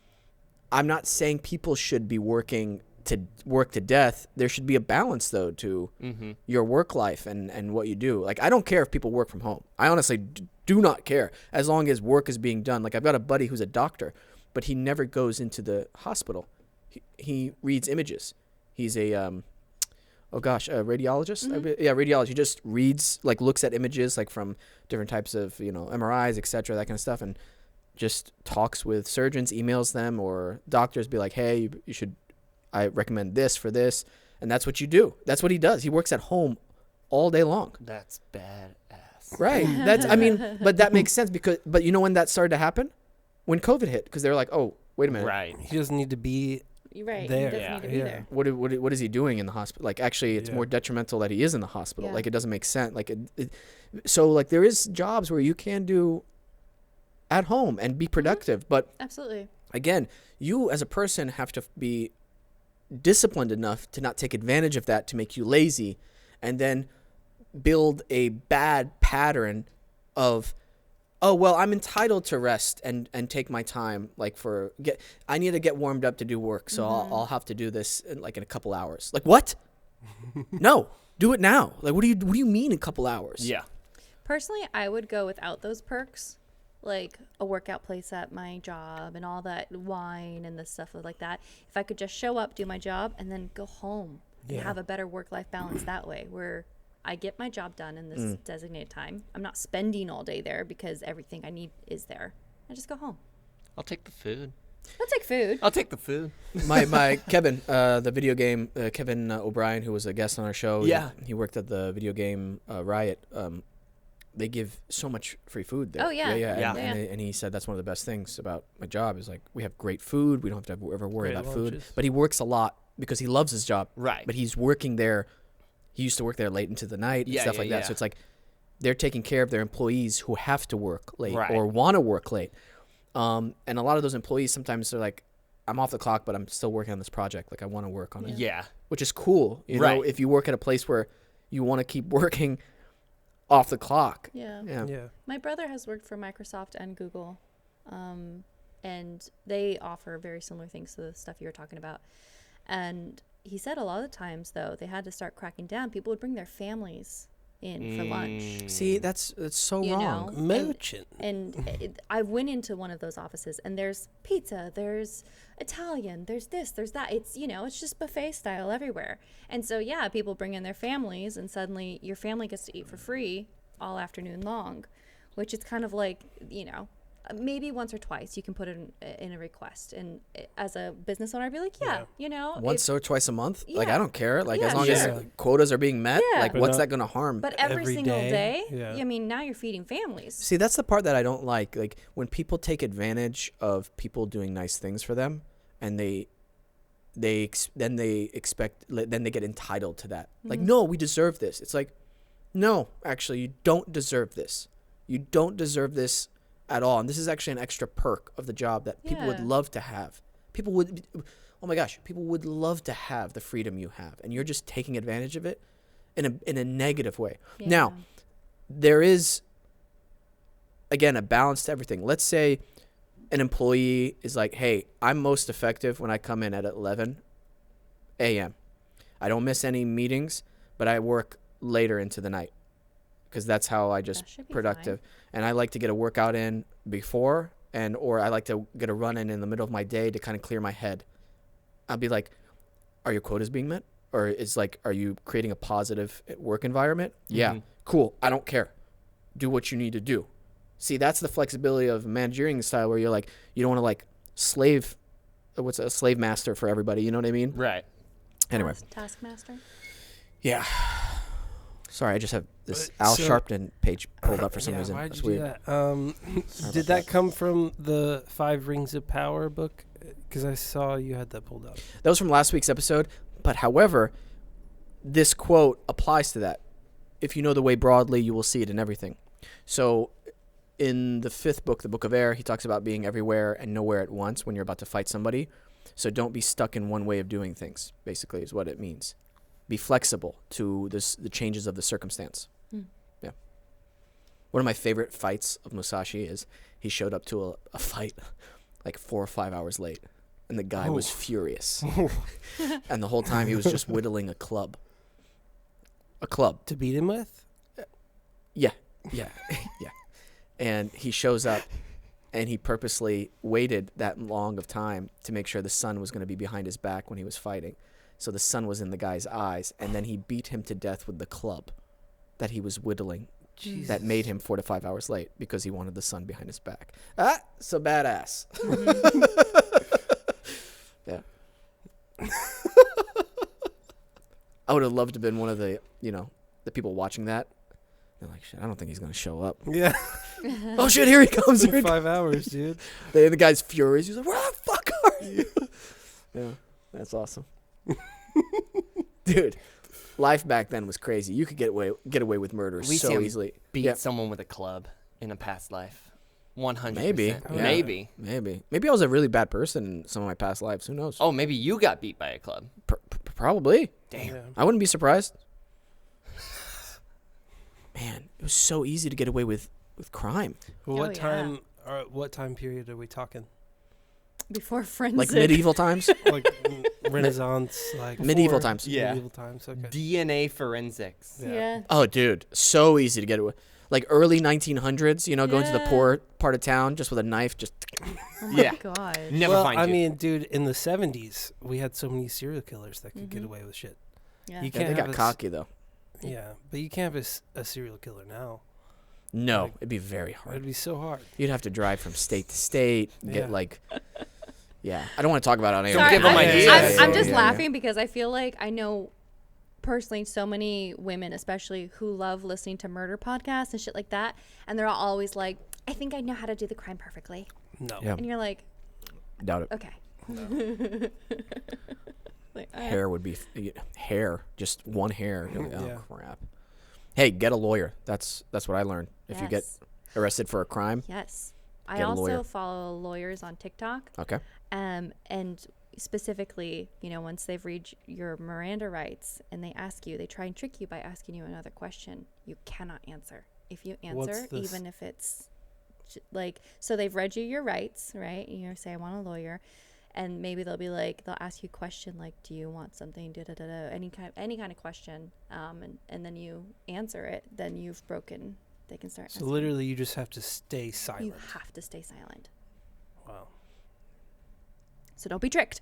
Speaker 6: not saying people should be working to death. There should be a balance, though, to your work life and what you do. Like, I don't care if people work from home. I honestly do not care, as long as work is being done. Like, I've got a buddy who's a doctor, but he never goes into the hospital. He reads images. He's a radiologist. Radiologist. He just reads, like, looks at images, like, from different types of, MRIs, etc., that kind of stuff, and just talks with surgeons, emails them, or doctors, be like, hey, you should, I recommend this for this, and that's what you do. That's what he does. He works at home all day long.
Speaker 3: That's badass.
Speaker 6: Right. But that makes sense, but you know when that started to happen? When COVID hit, because they were like, oh, wait a minute.
Speaker 3: Right.
Speaker 7: He doesn't need to be
Speaker 5: Right.
Speaker 7: there.
Speaker 5: He doesn't need to be there.
Speaker 6: What is he doing in the hospital? Like, actually, it's more detrimental that he is in the hospital.
Speaker 5: Yeah.
Speaker 6: Like, it doesn't make sense. Like, so, like, there is jobs where you can do at home and be productive. But
Speaker 5: Absolutely.
Speaker 6: again, you as a person have to be disciplined enough to not take advantage of that to make you lazy, and then build a bad pattern of, oh, well, I'm entitled to rest and take my time. Like I need to get warmed up to do work. So I'll have to do this in a couple hours. Like, what? No, do it now. Like, what do you mean a couple hours?
Speaker 3: Yeah.
Speaker 5: Personally, I would go without those perks, like a workout place at my job and all that wine and the stuff like that. If I could just show up, do my job, and then go home and have a better work-life balance that way, where I get my job done in this designated time. I'm not spending all day there because everything I need is there. I just go home.
Speaker 3: I'll take the food.
Speaker 5: I'll take food.
Speaker 3: I'll take the food.
Speaker 6: My Kevin, the video game, Kevin O'Brien, who was a guest on our show.
Speaker 3: Yeah.
Speaker 6: He worked at the video game Riot. They give so much free food there.
Speaker 5: Oh, yeah.
Speaker 3: Yeah.
Speaker 6: And he said that's one of the best things about my job is like we have great food. We don't have to ever worry
Speaker 7: Great
Speaker 6: about food.
Speaker 7: lunches.
Speaker 6: But he works a lot because he loves his job.
Speaker 3: Right.
Speaker 6: But he's working there. He used to work there late into the night and stuff like that.
Speaker 3: yeah.
Speaker 6: So it's like they're taking care of their employees who have to work late
Speaker 3: Right.
Speaker 6: or want to work late. And a lot of those employees sometimes they're like, I'm off the clock, but I'm still working on this project. Like I want to work on it.
Speaker 3: Yeah.
Speaker 6: Which is cool. You know,
Speaker 3: Right.
Speaker 6: if you work at a place where you want to keep working off the clock.
Speaker 5: Yeah.
Speaker 7: Yeah.
Speaker 5: My brother has worked for Microsoft and Google, and they offer very similar things to the stuff you were talking about. And he said a lot of the times, though, they had to start cracking down. People would bring their families in for lunch.
Speaker 6: See, that's so
Speaker 5: You
Speaker 6: wrong.
Speaker 5: know?
Speaker 7: Mooching.
Speaker 5: And I went into one of those offices, and there's pizza, there's Italian, there's this, there's that. It's, it's just buffet style everywhere. And so, yeah, people bring in their families, and suddenly your family gets to eat for free all afternoon long, which is kind of like, maybe once or twice you can put it in a request. And as a business owner, I'd be like,
Speaker 6: Once or twice a month? Like,
Speaker 5: Yeah.
Speaker 6: I don't care. Like,
Speaker 5: Yeah,
Speaker 6: as long
Speaker 7: sure.
Speaker 6: as quotas are being met,
Speaker 5: Yeah.
Speaker 6: like,
Speaker 7: But
Speaker 6: what's
Speaker 7: not-
Speaker 6: that going to harm?
Speaker 5: but every
Speaker 7: Every
Speaker 5: single
Speaker 7: day,
Speaker 5: day,
Speaker 7: yeah.
Speaker 5: I mean, now you're feeding families.
Speaker 6: See, that's the part that I don't like. Like, when people take advantage of people doing nice things for them, and then they get entitled to that. Like, no, we deserve this. It's like, no, actually, you don't deserve this. You don't deserve this at all. And this is actually an extra perk of the job that people would
Speaker 5: Yeah.
Speaker 6: love to have. People would, oh my gosh, people would love to have the freedom you have, and you're just taking advantage of it in a negative way. Now, there is, again, a balance to everything. Let's say an employee is like, hey, I'm most effective when I come in at 11 a.m. I don't miss any meetings, but I work later into the night because that's how I just
Speaker 5: That should be
Speaker 6: productive. And I like to get a workout in before or I like to get a run in the middle of my day to kind of clear my head. I'll be like, are your quotas being met? Or are you creating a positive work environment? Yeah, cool. I don't care. Do what you need to do. See, that's the flexibility of managerial style where you're like, you don't want to like slave master for everybody. You know what I mean?
Speaker 3: Right.
Speaker 6: Anyway.
Speaker 5: Taskmaster.
Speaker 6: Yeah. Sorry, I just have this
Speaker 7: But
Speaker 6: Al
Speaker 7: so-
Speaker 6: Sharpton page pulled up for some reason.
Speaker 7: Why'd
Speaker 6: That's
Speaker 7: you do
Speaker 6: weird.
Speaker 7: that? Did that come from the 5 Rings of Power book? Because I saw you had that pulled up.
Speaker 6: That was from last week's episode. But however, this quote applies to that. If you know the way broadly, you will see it in everything. So in the 5th book, the Book of Air, he talks about being everywhere and nowhere at once when you're about to fight somebody. So don't be stuck in one way of doing things, basically, is what it means. Be flexible to the changes of the circumstance. Yeah. One of my favorite fights of Musashi is he showed up to a fight like 4 or 5 hours late, and the guy was furious. And the whole time he was just whittling a club. A club.
Speaker 7: To beat him with?
Speaker 6: Yeah. Yeah. And he shows up, and he purposely waited that long of time to make sure the sun was going to be behind his back when he was fighting. So the sun was in the guy's eyes, and then he beat him to death with the club that he was whittling. That made him 4 to 5 hours late because he wanted the sun behind his back. So badass. Yeah. I would have loved to have been one of the people watching that. They're like, shit, I don't think he's going to show up.
Speaker 7: Yeah.
Speaker 6: Oh, shit, here he comes. Here he
Speaker 7: 5 hours, dude.
Speaker 6: the guy's furious. He's like, where the fuck are you? Yeah, that's awesome. Dude, life back then was crazy. You could get away with murder
Speaker 3: We see
Speaker 6: so
Speaker 3: him
Speaker 6: easily.
Speaker 3: Beat someone with a club in a past life. 100%.
Speaker 6: Maybe. Yeah.
Speaker 3: Maybe.
Speaker 6: Maybe I was a really bad person in some of my past lives. Who knows?
Speaker 3: Oh, maybe you got beat by a club.
Speaker 6: Probably.
Speaker 3: Damn.
Speaker 7: Yeah.
Speaker 6: I wouldn't be surprised. it was so easy to get away with crime.
Speaker 7: Well,
Speaker 5: Oh,
Speaker 7: what
Speaker 5: yeah.
Speaker 7: time? What time period are we talking?
Speaker 5: Before forensic.
Speaker 6: Like medieval times.
Speaker 7: Like Renaissance, like
Speaker 6: Medieval
Speaker 7: before
Speaker 6: times.
Speaker 3: Yeah.
Speaker 7: Medieval times. Okay.
Speaker 3: DNA forensics.
Speaker 5: Yeah.
Speaker 6: Oh, dude, so easy to get away. Like early 1900s, going to the
Speaker 5: Yeah.
Speaker 6: poor part of town just with a knife. Just
Speaker 5: Oh my
Speaker 3: Yeah.
Speaker 5: god.
Speaker 3: Never
Speaker 7: well,
Speaker 3: find
Speaker 7: I
Speaker 3: you.
Speaker 7: mean, dude, in the 70s, we had so many serial killers that could get away with shit.
Speaker 5: Yeah.
Speaker 7: You
Speaker 6: yeah,
Speaker 7: can't
Speaker 6: they
Speaker 7: have
Speaker 6: got
Speaker 7: a s-
Speaker 6: cocky though.
Speaker 7: Yeah, but you can't have a serial killer now.
Speaker 6: No,
Speaker 7: Like-
Speaker 6: it'd be very hard.
Speaker 7: It'd be so hard.
Speaker 6: You'd have to drive from state to state.
Speaker 7: Yeah.
Speaker 6: Get like, yeah. I don't want to talk about it on air.
Speaker 3: Don't
Speaker 5: Sorry,
Speaker 3: give 'em
Speaker 5: I'm,
Speaker 3: ideas.
Speaker 5: I'm just
Speaker 6: Yeah.
Speaker 5: laughing because I feel like I know personally so many women, especially who love listening to murder podcasts and shit like that, and they're always like, "I think I know how to do the crime perfectly,"
Speaker 7: No.
Speaker 6: Yeah.
Speaker 5: and you're like,
Speaker 6: Doubt it.
Speaker 5: "Okay." Like,
Speaker 6: Hair would be hair, just one hair. You're like, oh
Speaker 7: Yeah.
Speaker 6: crap. Hey, get a lawyer. That's what I learned. If you get
Speaker 5: Yes.
Speaker 6: arrested for a crime,
Speaker 5: Yes. I
Speaker 6: Get a
Speaker 5: also
Speaker 6: lawyer.
Speaker 5: follow lawyers on TikTok.
Speaker 6: okay.
Speaker 5: And specifically, once they've read your Miranda rights and they ask you, they try and trick you by asking you another question, you cannot answer. If you
Speaker 7: What's
Speaker 5: answer,
Speaker 7: this?
Speaker 5: even if it's so they've read you your rights, right? Say, I want a lawyer. And maybe they'll be like, they'll ask you a question like, do you want something, any kind of question. And then you answer it, then you've broken, they can start
Speaker 7: So
Speaker 5: asking.
Speaker 7: literally, you just have to stay silent.
Speaker 5: You have to stay silent.
Speaker 7: Wow.
Speaker 5: So don't be tricked.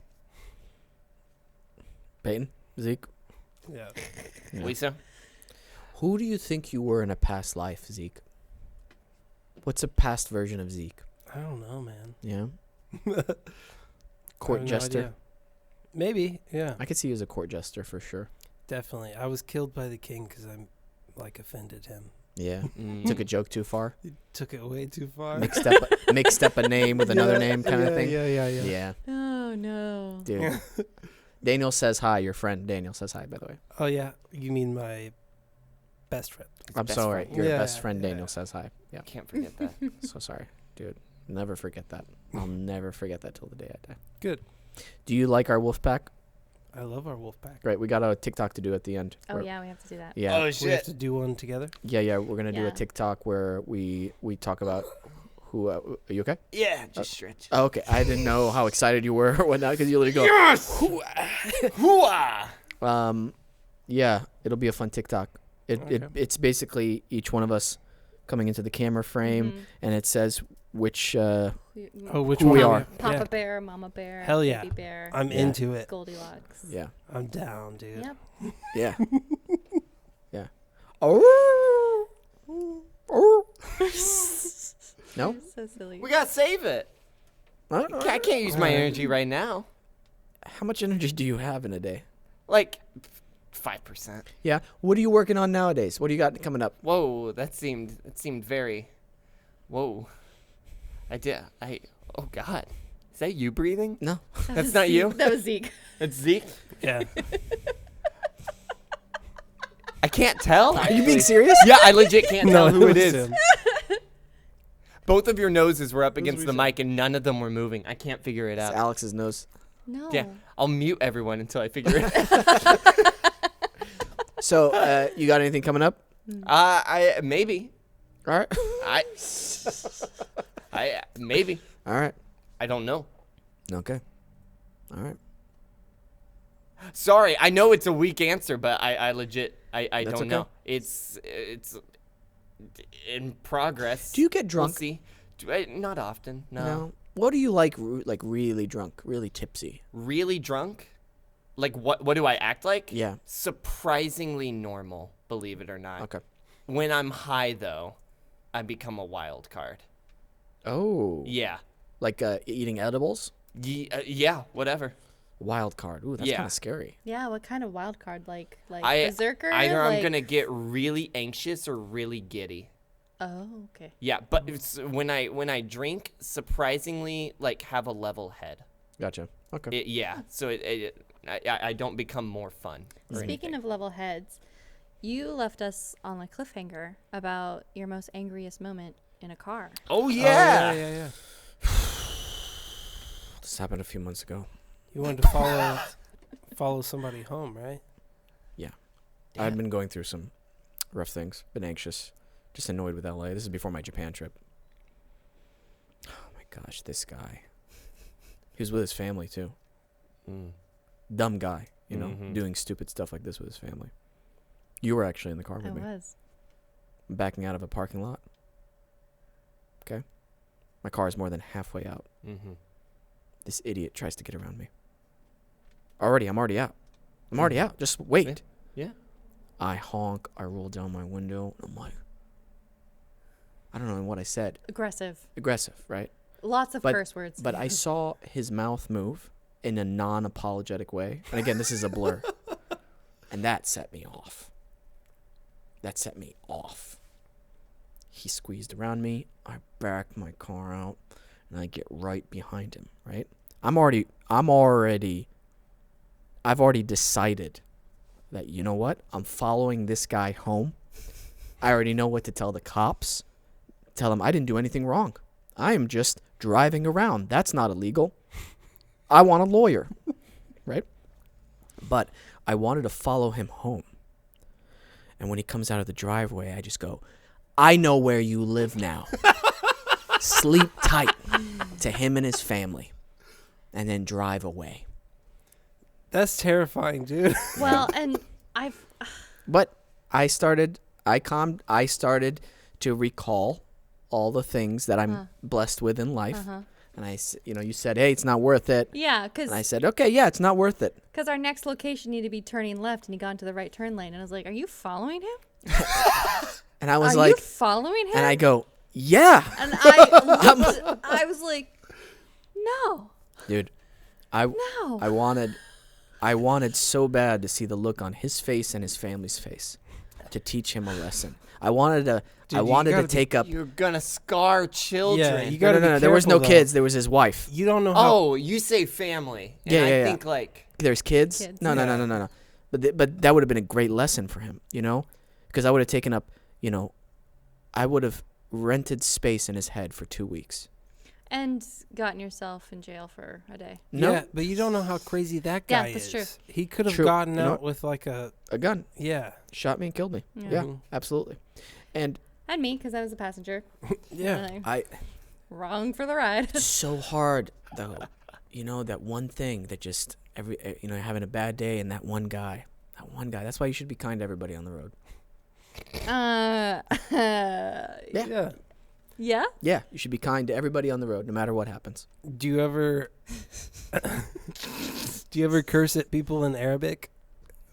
Speaker 6: Peyton, Zeke,
Speaker 7: Yeah.
Speaker 6: Yeah.
Speaker 3: Lisa?
Speaker 6: who do you think you were in a past life, Zeke? What's a past version of Zeke?
Speaker 7: I don't know, man.
Speaker 6: Yeah. Court
Speaker 7: I have no
Speaker 6: jester.
Speaker 7: idea. Maybe. Yeah.
Speaker 6: I could see you as a court jester for sure.
Speaker 7: Definitely. I was killed by the king because I'm offended him.
Speaker 6: Yeah.
Speaker 3: Mm.
Speaker 6: Took a joke too far.
Speaker 7: He took it way too far.
Speaker 6: Mixed up a name with another name kind of thing.
Speaker 7: Yeah.
Speaker 6: Yeah,
Speaker 5: Oh, no.
Speaker 6: dude. Daniel says hi. Your friend Daniel says hi, by the way.
Speaker 7: Oh yeah. You mean my best friend?
Speaker 6: I'm
Speaker 3: best
Speaker 6: sorry.
Speaker 3: friend.
Speaker 6: Your
Speaker 7: Yeah,
Speaker 6: best friend
Speaker 7: yeah.
Speaker 6: Daniel says hi. Yeah.
Speaker 3: Can't forget that.
Speaker 6: So sorry, dude. Never forget that. I'll never forget that till the day I die.
Speaker 7: Good.
Speaker 6: Do you like our wolf pack?
Speaker 7: I love our wolf pack.
Speaker 6: Great. We got a TikTok to do at the end.
Speaker 5: Oh,
Speaker 6: Where-
Speaker 5: yeah, we have to do that.
Speaker 6: Yeah.
Speaker 3: Oh,
Speaker 7: We have
Speaker 3: shit.
Speaker 7: to do one together.
Speaker 6: Yeah. We're gonna do a
Speaker 5: Yeah.
Speaker 6: TikTok where we talk about who. Are you okay?
Speaker 3: Yeah, just stretch.
Speaker 6: Oh, okay. I didn't know how excited you were or whatnot because you literally go.
Speaker 3: Yes! Hooah!
Speaker 6: Yeah. It'll be a fun TikTok. It's basically each one of us coming into the camera frame, and it says which.
Speaker 7: Oh, which
Speaker 6: Who
Speaker 7: one?
Speaker 6: we are.
Speaker 5: Papa
Speaker 7: Yeah.
Speaker 5: bear, Mama bear,
Speaker 7: Hell yeah.
Speaker 5: baby bear,
Speaker 7: I'm
Speaker 6: Yeah.
Speaker 7: into it.
Speaker 5: Goldilocks.
Speaker 6: Yeah.
Speaker 7: I'm down, dude.
Speaker 5: Yep.
Speaker 6: Yeah. Yeah. Oh. Oh. No.
Speaker 5: So silly.
Speaker 3: We gotta save it.
Speaker 6: I
Speaker 3: I can't use my energy right now.
Speaker 6: How much energy do you have in a day?
Speaker 3: Like 5%.
Speaker 6: Yeah. What are you working on nowadays? What do you got coming up?
Speaker 3: Whoa, that seemed very. Whoa. Oh God. Is that you breathing?
Speaker 6: No.
Speaker 3: That's not you?
Speaker 5: That was Zeke.
Speaker 3: It's Zeke?
Speaker 7: Yeah.
Speaker 3: I can't tell.
Speaker 6: Are you being serious?
Speaker 3: Yeah, I legit can't tell who it
Speaker 7: was
Speaker 3: is.
Speaker 7: him.
Speaker 3: Both of your noses were up against the
Speaker 7: recent.
Speaker 3: mic and none of them were moving. I can't figure it
Speaker 6: It's
Speaker 3: out.
Speaker 6: Alex's nose.
Speaker 5: No.
Speaker 3: Yeah, I'll mute everyone until I figure it out.
Speaker 6: So, you got anything coming up?
Speaker 3: I maybe.
Speaker 6: All right.
Speaker 3: I maybe.
Speaker 6: All right.
Speaker 3: I don't know.
Speaker 6: Okay. All right.
Speaker 3: Sorry, I know it's a weak answer, but I legit I
Speaker 6: That's
Speaker 3: don't
Speaker 6: okay.
Speaker 3: know. It's in progress.
Speaker 6: Do you get
Speaker 3: We'll
Speaker 6: drunk?
Speaker 3: see. Not often. No.
Speaker 6: No. What do you like really drunk, really tipsy?
Speaker 3: Really drunk? Like what do I act like?
Speaker 6: Yeah.
Speaker 3: Surprisingly normal, believe it or not.
Speaker 6: Okay.
Speaker 3: When I'm high though, I become a wild card.
Speaker 6: Oh.
Speaker 3: Yeah.
Speaker 6: Like eating edibles?
Speaker 3: Yeah, whatever.
Speaker 6: Wild card. Ooh, that's
Speaker 3: Yeah.
Speaker 6: kind of scary.
Speaker 5: Yeah, what kind of wild card? Like
Speaker 3: I
Speaker 5: berserker?
Speaker 3: either I'm
Speaker 5: Like-
Speaker 3: going to get really anxious or really giddy.
Speaker 5: Oh, okay.
Speaker 3: Yeah, but it's, when I drink, surprisingly, like have a level head.
Speaker 6: Gotcha. Okay.
Speaker 3: Yeah, so I don't become more fun. or
Speaker 5: Speaking
Speaker 3: anything.
Speaker 5: of level heads, you left us on a cliffhanger about your most angriest moment in a car.
Speaker 3: Oh
Speaker 7: Yeah.
Speaker 3: yeah.
Speaker 7: Yeah.
Speaker 6: This happened a few months ago.
Speaker 7: You wanted to follow somebody home, right?
Speaker 6: I've been going through some rough things. Been anxious. Just annoyed with LA. This is before my Japan trip. Oh my gosh, this guy. He was with his family too. Dumb guy, doing stupid stuff like this with his family. You were actually in the car with me.
Speaker 5: I was.
Speaker 6: Backing out of a parking lot. Okay. My car is more than halfway out. This idiot tries to get around me. I'm already out. I'm already out. Just wait.
Speaker 3: Yeah.
Speaker 6: I honk. I roll down my window. I'm like, I don't know what I said.
Speaker 5: Aggressive.
Speaker 6: Aggressive, right?
Speaker 5: Lots of curse words.
Speaker 6: But I saw his mouth move in a non-apologetic way. And again, this is a blur. And that set me off. He squeezed around me. I back my car out. And I get right behind him, right? I've already decided that, you know what? I'm following this guy home. I already know what to tell the cops. Tell them I didn't do anything wrong. I am just driving around. That's not illegal. I want a lawyer, right? But I wanted to follow him home. And when he comes out of the driveway, I just go, I know where you live now. Sleep tight to him and his family. And then drive away.
Speaker 7: That's terrifying, dude.
Speaker 5: Well, and
Speaker 6: But I started to recall all the things that I'm blessed with in life. And you said, hey, it's not worth it.
Speaker 5: yeah,
Speaker 6: And
Speaker 5: because
Speaker 6: I said, okay, yeah, it's not worth it.
Speaker 5: our next location needed to be turning left, and he got into the right turn lane, and I was like, "Are you following him?
Speaker 6: And I was
Speaker 5: Are
Speaker 6: like,
Speaker 5: you following him?"
Speaker 6: and I go, yeah.
Speaker 5: And I was like, "No,
Speaker 6: Dude,
Speaker 5: no."
Speaker 6: I wanted so bad to see the look on his face and his family's face to teach him a lesson. I wanted to take up.
Speaker 3: You're gonna scar children.
Speaker 7: Yeah, you gotta
Speaker 6: No.
Speaker 7: be
Speaker 6: There was no
Speaker 7: careful, though.
Speaker 6: kids. There was his wife.
Speaker 7: You don't know how.
Speaker 3: Oh, you say family. And
Speaker 6: Yeah,
Speaker 3: I
Speaker 6: yeah.
Speaker 3: think like
Speaker 6: There's kids.
Speaker 5: Kids.
Speaker 6: No. But that would have been a great lesson for him, because I would have taken up, I would have rented space in his head for 2 weeks.
Speaker 5: And gotten yourself in jail for a day.
Speaker 6: No,
Speaker 7: Yeah, but you don't know how crazy that
Speaker 5: Yeah,
Speaker 7: guy
Speaker 5: that's
Speaker 7: is.
Speaker 5: true.
Speaker 7: He could have
Speaker 6: True.
Speaker 7: gotten
Speaker 6: You know
Speaker 7: out with like a
Speaker 6: a gun
Speaker 7: shot
Speaker 6: me and killed me.
Speaker 5: Yeah.
Speaker 6: Yeah, absolutely. And
Speaker 5: And me, because I was a passenger.
Speaker 7: Yeah.
Speaker 5: And
Speaker 6: I
Speaker 5: wrong for the ride.
Speaker 6: so hard though, that one thing that just having a bad day and that one guy. That's why you should be kind to everybody on the road.
Speaker 7: Yeah.
Speaker 5: Yeah.
Speaker 6: Yeah, you should be kind to everybody on the road, no matter what happens.
Speaker 7: Do you ever curse at people in Arabic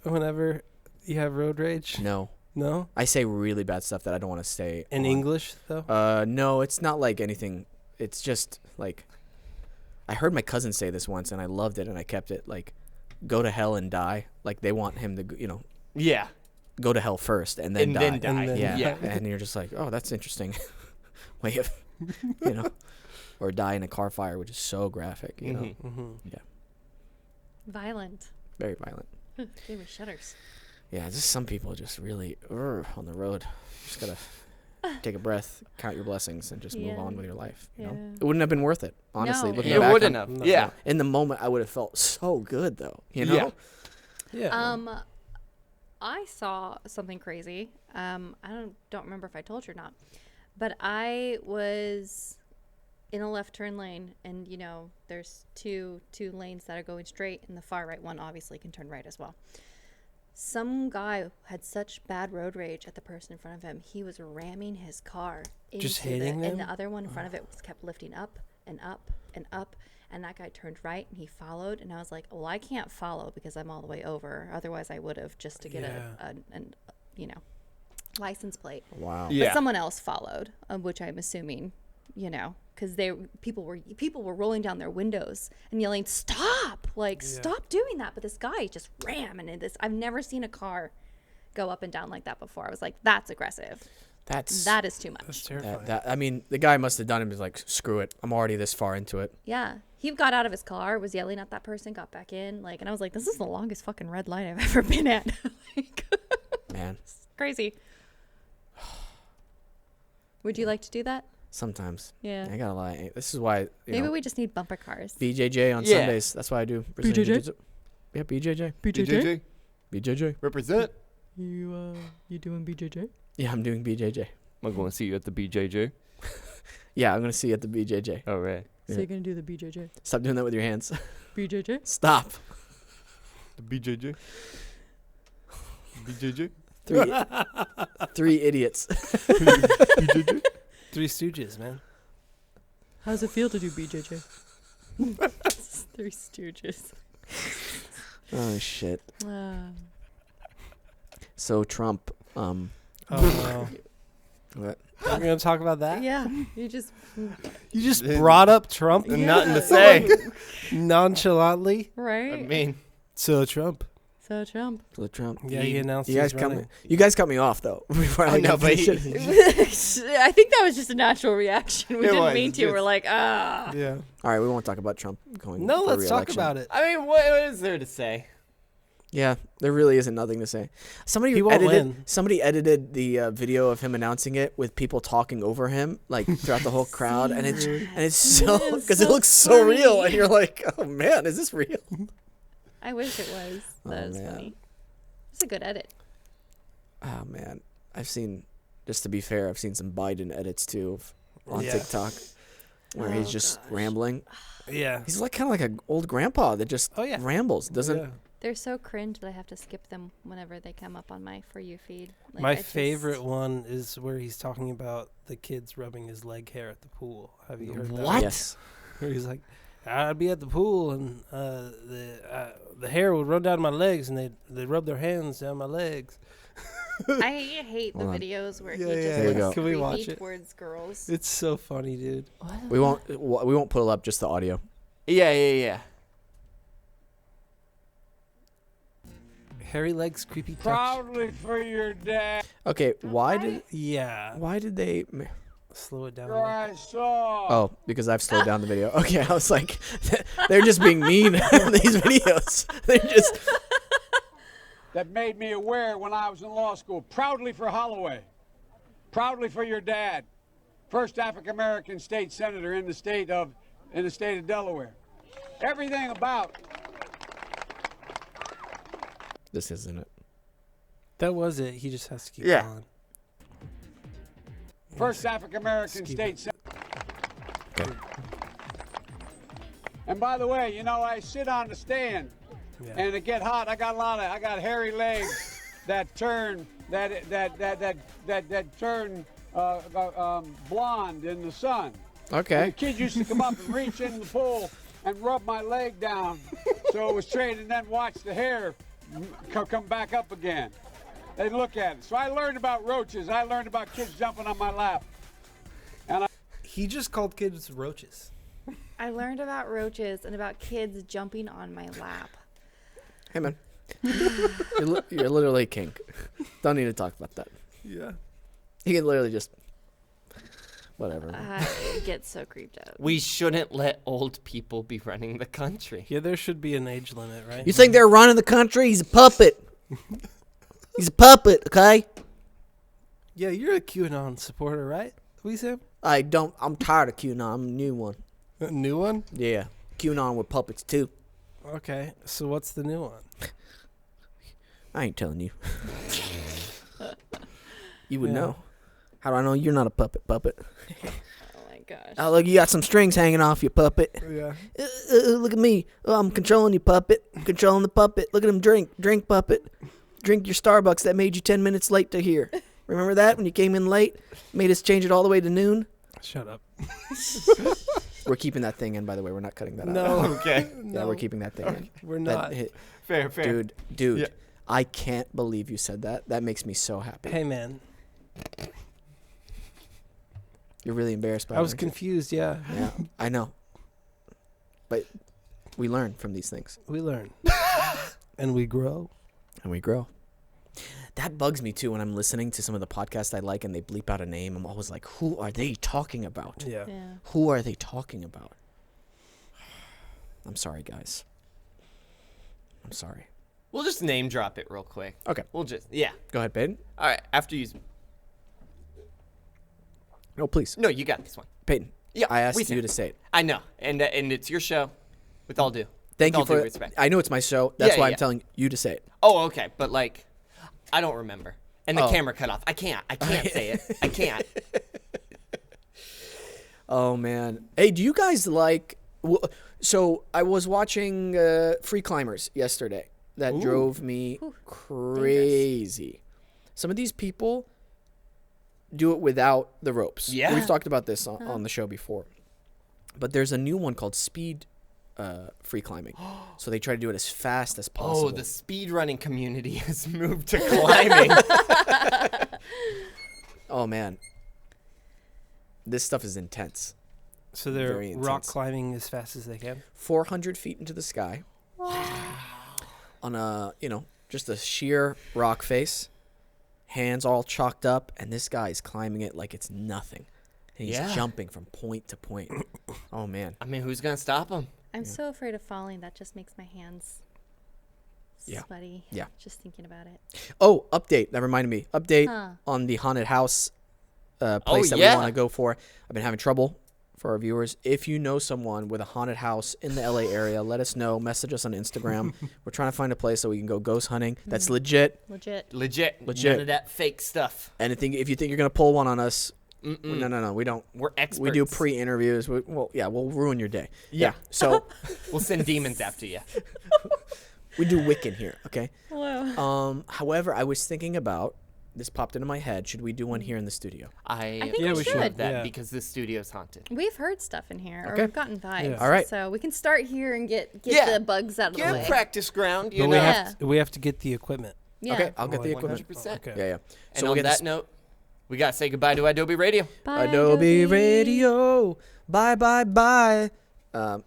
Speaker 7: whenever you have road rage?
Speaker 6: No,
Speaker 7: No?
Speaker 6: I say really bad stuff that I don't want to say.
Speaker 7: In
Speaker 6: on.
Speaker 7: English though?
Speaker 6: No, it's not like anything. It's just like I heard my cousin say this once, and I loved it, and I kept it. Like, go to hell and die. Like they want him to,
Speaker 3: yeah.
Speaker 6: go to hell first and then
Speaker 3: And
Speaker 6: die.
Speaker 3: then die.
Speaker 7: And then-
Speaker 6: Yeah.
Speaker 3: Yeah.
Speaker 6: And you're just like, oh, that's interesting way of, or die in a car fire, which is so graphic,
Speaker 7: Mm-hmm.
Speaker 5: Violent.
Speaker 6: very violent.
Speaker 5: Gave me shudders.
Speaker 6: Yeah, just some people just really on the road. You just gotta take a breath, count your blessings, and just move
Speaker 5: Yeah.
Speaker 6: on with your life.
Speaker 5: Yeah.
Speaker 6: It wouldn't have been worth it, honestly.
Speaker 5: No.
Speaker 6: Looking
Speaker 3: It
Speaker 6: back
Speaker 3: wouldn't
Speaker 6: on-
Speaker 3: have. Yeah.
Speaker 6: In the moment, I would have felt so good, though.
Speaker 3: Yeah.
Speaker 7: Yeah.
Speaker 5: I saw something crazy. I don't remember if I told you or not, but I was in a left turn lane, and there's two lanes that are going straight, and the far right one obviously can turn right as well. Some guy had such bad road rage at the person in front of him. He was ramming his car
Speaker 7: Just
Speaker 5: into
Speaker 7: hitting them?
Speaker 5: and the other one in front of it was kept lifting up and up and up. And that guy turned right, and he followed. And I was like, well, I can't follow because I'm all the way over. Otherwise, I would have just to get a license plate.
Speaker 6: Wow.
Speaker 3: Yeah.
Speaker 5: But someone else followed, which I'm assuming, because people were rolling down their windows and yelling, "Stop! Stop doing that!" But this guy just ramming into this. I've never seen a car go up and down like that before. I was like, that's aggressive. That is too
Speaker 7: That's
Speaker 5: much.
Speaker 7: terrifying.
Speaker 6: I mean, the guy must have done it. Was like, screw it. I'm already this far into it.
Speaker 5: Yeah. He got out of his car, was yelling at that person, got back in, and I was like, this is the longest fucking red light I've ever been at.
Speaker 6: Man,
Speaker 5: Crazy. Would you like to do that?
Speaker 6: sometimes.
Speaker 5: Yeah.
Speaker 6: I gotta lie. This is why.
Speaker 5: Maybe we just need bumper cars.
Speaker 6: BJJ on
Speaker 3: Yeah.
Speaker 6: Sundays. That's why I do. Brazilian
Speaker 5: BJJ?
Speaker 6: Jiu-Jitsu. Yeah, BJJ.
Speaker 3: BJJ.
Speaker 6: BJJ.
Speaker 3: Represent.
Speaker 5: You doing BJJ?
Speaker 6: Yeah, I'm doing BJJ.
Speaker 3: Am I going to see you at the BJJ?
Speaker 6: Yeah, I'm gonna see you at the BJJ.
Speaker 3: All right.
Speaker 5: So you're gonna do the BJJ.
Speaker 6: Stop doing that with your hands.
Speaker 5: BJJ.
Speaker 6: Stop.
Speaker 3: The BJJ. BJJ.
Speaker 6: Three idiots.
Speaker 7: Three Stooges, man.
Speaker 5: How's it feel to do BJJ? Three Stooges.
Speaker 6: Oh shit.
Speaker 5: Ah.
Speaker 6: So Trump.
Speaker 7: Oh no.
Speaker 6: What?
Speaker 7: We're gonna talk about that.
Speaker 5: Yeah, you just
Speaker 7: Brought up Trump
Speaker 3: Nothing to say.
Speaker 7: nonchalantly.
Speaker 5: right.
Speaker 3: I mean,
Speaker 7: So Trump.
Speaker 5: So Trump.
Speaker 6: So Trump.
Speaker 7: Yeah, he announced
Speaker 6: You guys
Speaker 7: he's
Speaker 6: cut
Speaker 7: running.
Speaker 6: me. You guys cut me off though. Before
Speaker 3: I know, but
Speaker 6: finish it.
Speaker 5: I think that was just a natural reaction. We
Speaker 3: It
Speaker 5: didn't
Speaker 3: was,
Speaker 5: mean to.
Speaker 3: just-
Speaker 5: We're like, ah.
Speaker 7: Yeah.
Speaker 6: All right, we won't talk about Trump going.
Speaker 7: No,
Speaker 6: for
Speaker 7: let's talk
Speaker 6: re-election.
Speaker 7: about it.
Speaker 3: I mean, what is there to say?
Speaker 6: Yeah, there really isn't nothing to say.
Speaker 7: He won't win.
Speaker 6: Somebody edited the video of him announcing it with people talking over him, like throughout the whole crowd, and it's so
Speaker 5: It is
Speaker 6: because
Speaker 5: so
Speaker 6: it looks so
Speaker 5: funny.
Speaker 6: real, and you're like, oh man, is this real?
Speaker 5: I wish it was. That
Speaker 6: Oh,
Speaker 5: was
Speaker 6: man.
Speaker 5: funny. It's a good edit.
Speaker 6: Oh man, I've seen. Just to be fair, I've seen some Biden edits too on
Speaker 7: Yeah.
Speaker 6: TikTok, where he's just rambling.
Speaker 7: Yeah.
Speaker 6: He's like kind of like an old grandpa that just rambles. Doesn't
Speaker 7: Yeah.
Speaker 5: They're so cringe that I have to skip them whenever they come up on my For You feed. Like,
Speaker 7: My
Speaker 5: I just-
Speaker 7: favorite one is where he's talking about the kids rubbing his leg hair at the pool. Have you heard that?
Speaker 3: What?
Speaker 6: Yes.
Speaker 7: Where he's like, I'd be at the pool and the hair would run down my legs and they'd rub their hands down my legs.
Speaker 5: I hate the
Speaker 6: Hold on.
Speaker 5: videos where
Speaker 7: Yeah,
Speaker 5: he
Speaker 7: yeah,
Speaker 5: just
Speaker 6: There you
Speaker 5: looks
Speaker 6: go.
Speaker 7: Can we
Speaker 5: creepy
Speaker 7: watch it?
Speaker 5: towards girls.
Speaker 7: It's so funny, dude.
Speaker 6: We won't pull up just the audio.
Speaker 3: Yeah.
Speaker 7: Hairy legs, creepy touch.
Speaker 8: Proudly for your dad.
Speaker 6: Okay, why did they?
Speaker 7: Slow it down.
Speaker 8: Sure I saw.
Speaker 6: Oh, because I've slowed down the video. Okay, I was like, they're just being mean in these videos. They're just.
Speaker 8: That made me aware when I was in law school. Proudly for Holloway. Proudly for your dad. First African American state senator in the state of Delaware. Everything about
Speaker 6: This isn't it.
Speaker 7: That was it. He just has to keep
Speaker 3: Yeah.
Speaker 7: going.
Speaker 8: First African American
Speaker 7: Skip
Speaker 8: state senator. And by the way, you know, I sit on the stand
Speaker 7: Yeah.
Speaker 8: and it get hot. I got hairy legs that turn turn blonde in the sun. And
Speaker 6: Okay.
Speaker 8: the kids used to come up and reach in the pool and rub my leg down so it was straight, and then watch the hair come back up again. They'd look at it. So I learned about roaches. I learned about kids jumping on my lap.
Speaker 7: He just called kids roaches.
Speaker 5: I learned about roaches and about kids jumping on my lap.
Speaker 6: Hey man, you're literally king. Don't need to talk about that.
Speaker 7: Yeah.
Speaker 6: You can literally just. Whatever.
Speaker 5: I get so creeped out.
Speaker 3: We shouldn't let old people be running the country.
Speaker 7: Yeah, there should be an age limit, right?
Speaker 6: You think they're running the country? He's a puppet. He's a puppet, okay?
Speaker 7: Yeah, you're a QAnon supporter, right? Wesam?
Speaker 6: I'm tired of QAnon. I'm a new one.
Speaker 7: A new one?
Speaker 6: Yeah. QAnon with puppets too.
Speaker 7: Okay, so what's the new one?
Speaker 6: I ain't telling you. You would
Speaker 7: Yeah.
Speaker 6: know. How do I know you're not a puppet?
Speaker 5: Oh my gosh.
Speaker 6: Oh, look, you got some strings hanging off you, puppet.
Speaker 7: Yeah.
Speaker 6: Look at me. Oh, I'm controlling you, puppet. I'm controlling the puppet. Look at him drink. Drink, puppet. Drink your Starbucks that made you 10 minutes late to here. Remember that when you came in late? Made us change it all the way to noon?
Speaker 7: Shut up.
Speaker 6: We're keeping that thing in, by the way. We're not cutting that out.
Speaker 7: No.
Speaker 3: Okay.
Speaker 6: Yeah,
Speaker 7: No.
Speaker 6: we're keeping that thing in.
Speaker 7: We're
Speaker 6: That
Speaker 7: not.
Speaker 6: hit-
Speaker 3: Fair.
Speaker 6: Dude,
Speaker 3: Yeah.
Speaker 6: I can't believe you said that. That makes me so happy.
Speaker 7: Hey, man.
Speaker 6: You're really embarrassed by
Speaker 7: I was
Speaker 6: it.
Speaker 7: confused, yeah.
Speaker 6: Yeah, I know. But we learn from these things.
Speaker 7: We learn. And we grow.
Speaker 6: And we grow. That bugs me too when I'm listening to some of the podcasts I like and they bleep out a name. I'm always like, who are they talking about?
Speaker 7: Yeah.
Speaker 5: Yeah.
Speaker 6: Who are they talking about? I'm sorry, guys. I'm sorry.
Speaker 3: We'll just name drop it real quick.
Speaker 6: Okay.
Speaker 3: Yeah.
Speaker 6: Go ahead, Peyton.
Speaker 3: All right. After you.
Speaker 6: No, please.
Speaker 3: No, you got this one.
Speaker 6: Peyton.
Speaker 3: Yeah,
Speaker 6: I asked
Speaker 3: we
Speaker 6: you
Speaker 3: said-
Speaker 6: to say it.
Speaker 3: I know, and it's your show. With all due.
Speaker 6: Thank
Speaker 3: With
Speaker 6: you
Speaker 3: all due
Speaker 6: for
Speaker 3: respect.
Speaker 6: I know it's my show. That's
Speaker 3: Yeah,
Speaker 6: why
Speaker 3: yeah.
Speaker 6: I'm telling you to say it.
Speaker 3: Oh, okay, but like, I don't remember. And the camera cut off. I can't say it. I can't.
Speaker 6: Oh, man. Hey, do you guys like... So I was watching Free Climbers yesterday. That drove me crazy. Some of these people do it without the ropes.
Speaker 3: Yeah.
Speaker 6: We've talked about this on the show before. But there's a new one called speed free climbing. So they try to do it as fast as possible.
Speaker 3: Oh, the speed running community has moved to climbing.
Speaker 6: Oh, man. This stuff is intense.
Speaker 7: So they're
Speaker 6: Very
Speaker 7: rock
Speaker 6: intense.
Speaker 7: climbing as fast as they can.
Speaker 6: 400 feet into the sky. On a, just a sheer rock face. Hands all chalked up. And this guy is climbing it like it's nothing. And he's jumping from point to point. Oh, man.
Speaker 3: I mean, who's going to stop him?
Speaker 5: I'm so afraid of falling. That just makes my hands sweaty.
Speaker 6: Yeah.
Speaker 5: Just thinking about it.
Speaker 6: Oh, update. That reminded me. Update on the haunted house place that we want to go for. I've been having trouble for our viewers. If you know someone with a haunted house in the LA area, let us know. Message us on Instagram. We're trying to find a place so we can go ghost hunting. That's legit.
Speaker 5: Legit.
Speaker 3: None of that fake stuff.
Speaker 6: And if you think you're going to pull one on us, no, we don't.
Speaker 3: We're experts.
Speaker 6: We do pre-interviews. We'll ruin your day.
Speaker 3: Yeah.
Speaker 6: So
Speaker 3: we'll send demons after you.
Speaker 6: we do Wiccan here, okay?
Speaker 5: Hello.
Speaker 6: However, I was thinking about, this popped into my head, should we do one here in the studio?
Speaker 3: I
Speaker 5: think we should.
Speaker 3: love that
Speaker 7: Yeah.
Speaker 3: because this studio's haunted.
Speaker 5: We've heard stuff in here, or
Speaker 6: Okay.
Speaker 5: we've gotten vibes.
Speaker 7: Yeah.
Speaker 6: All right.
Speaker 5: So we can start here and get
Speaker 3: Yeah.
Speaker 5: the bugs out of the
Speaker 3: Get
Speaker 5: way.
Speaker 3: practice ground, you
Speaker 7: But
Speaker 3: know.
Speaker 7: we have to get the equipment.
Speaker 5: Yeah.
Speaker 6: Okay, I'll get the
Speaker 7: Like
Speaker 6: equipment.
Speaker 3: 100%.
Speaker 7: Okay.
Speaker 6: Yeah.
Speaker 3: And
Speaker 6: So
Speaker 3: on
Speaker 6: we'll get
Speaker 3: that
Speaker 6: this
Speaker 3: note, we got to say goodbye to Adobe Radio.
Speaker 5: Bye,
Speaker 6: Adobe Radio. Bye. I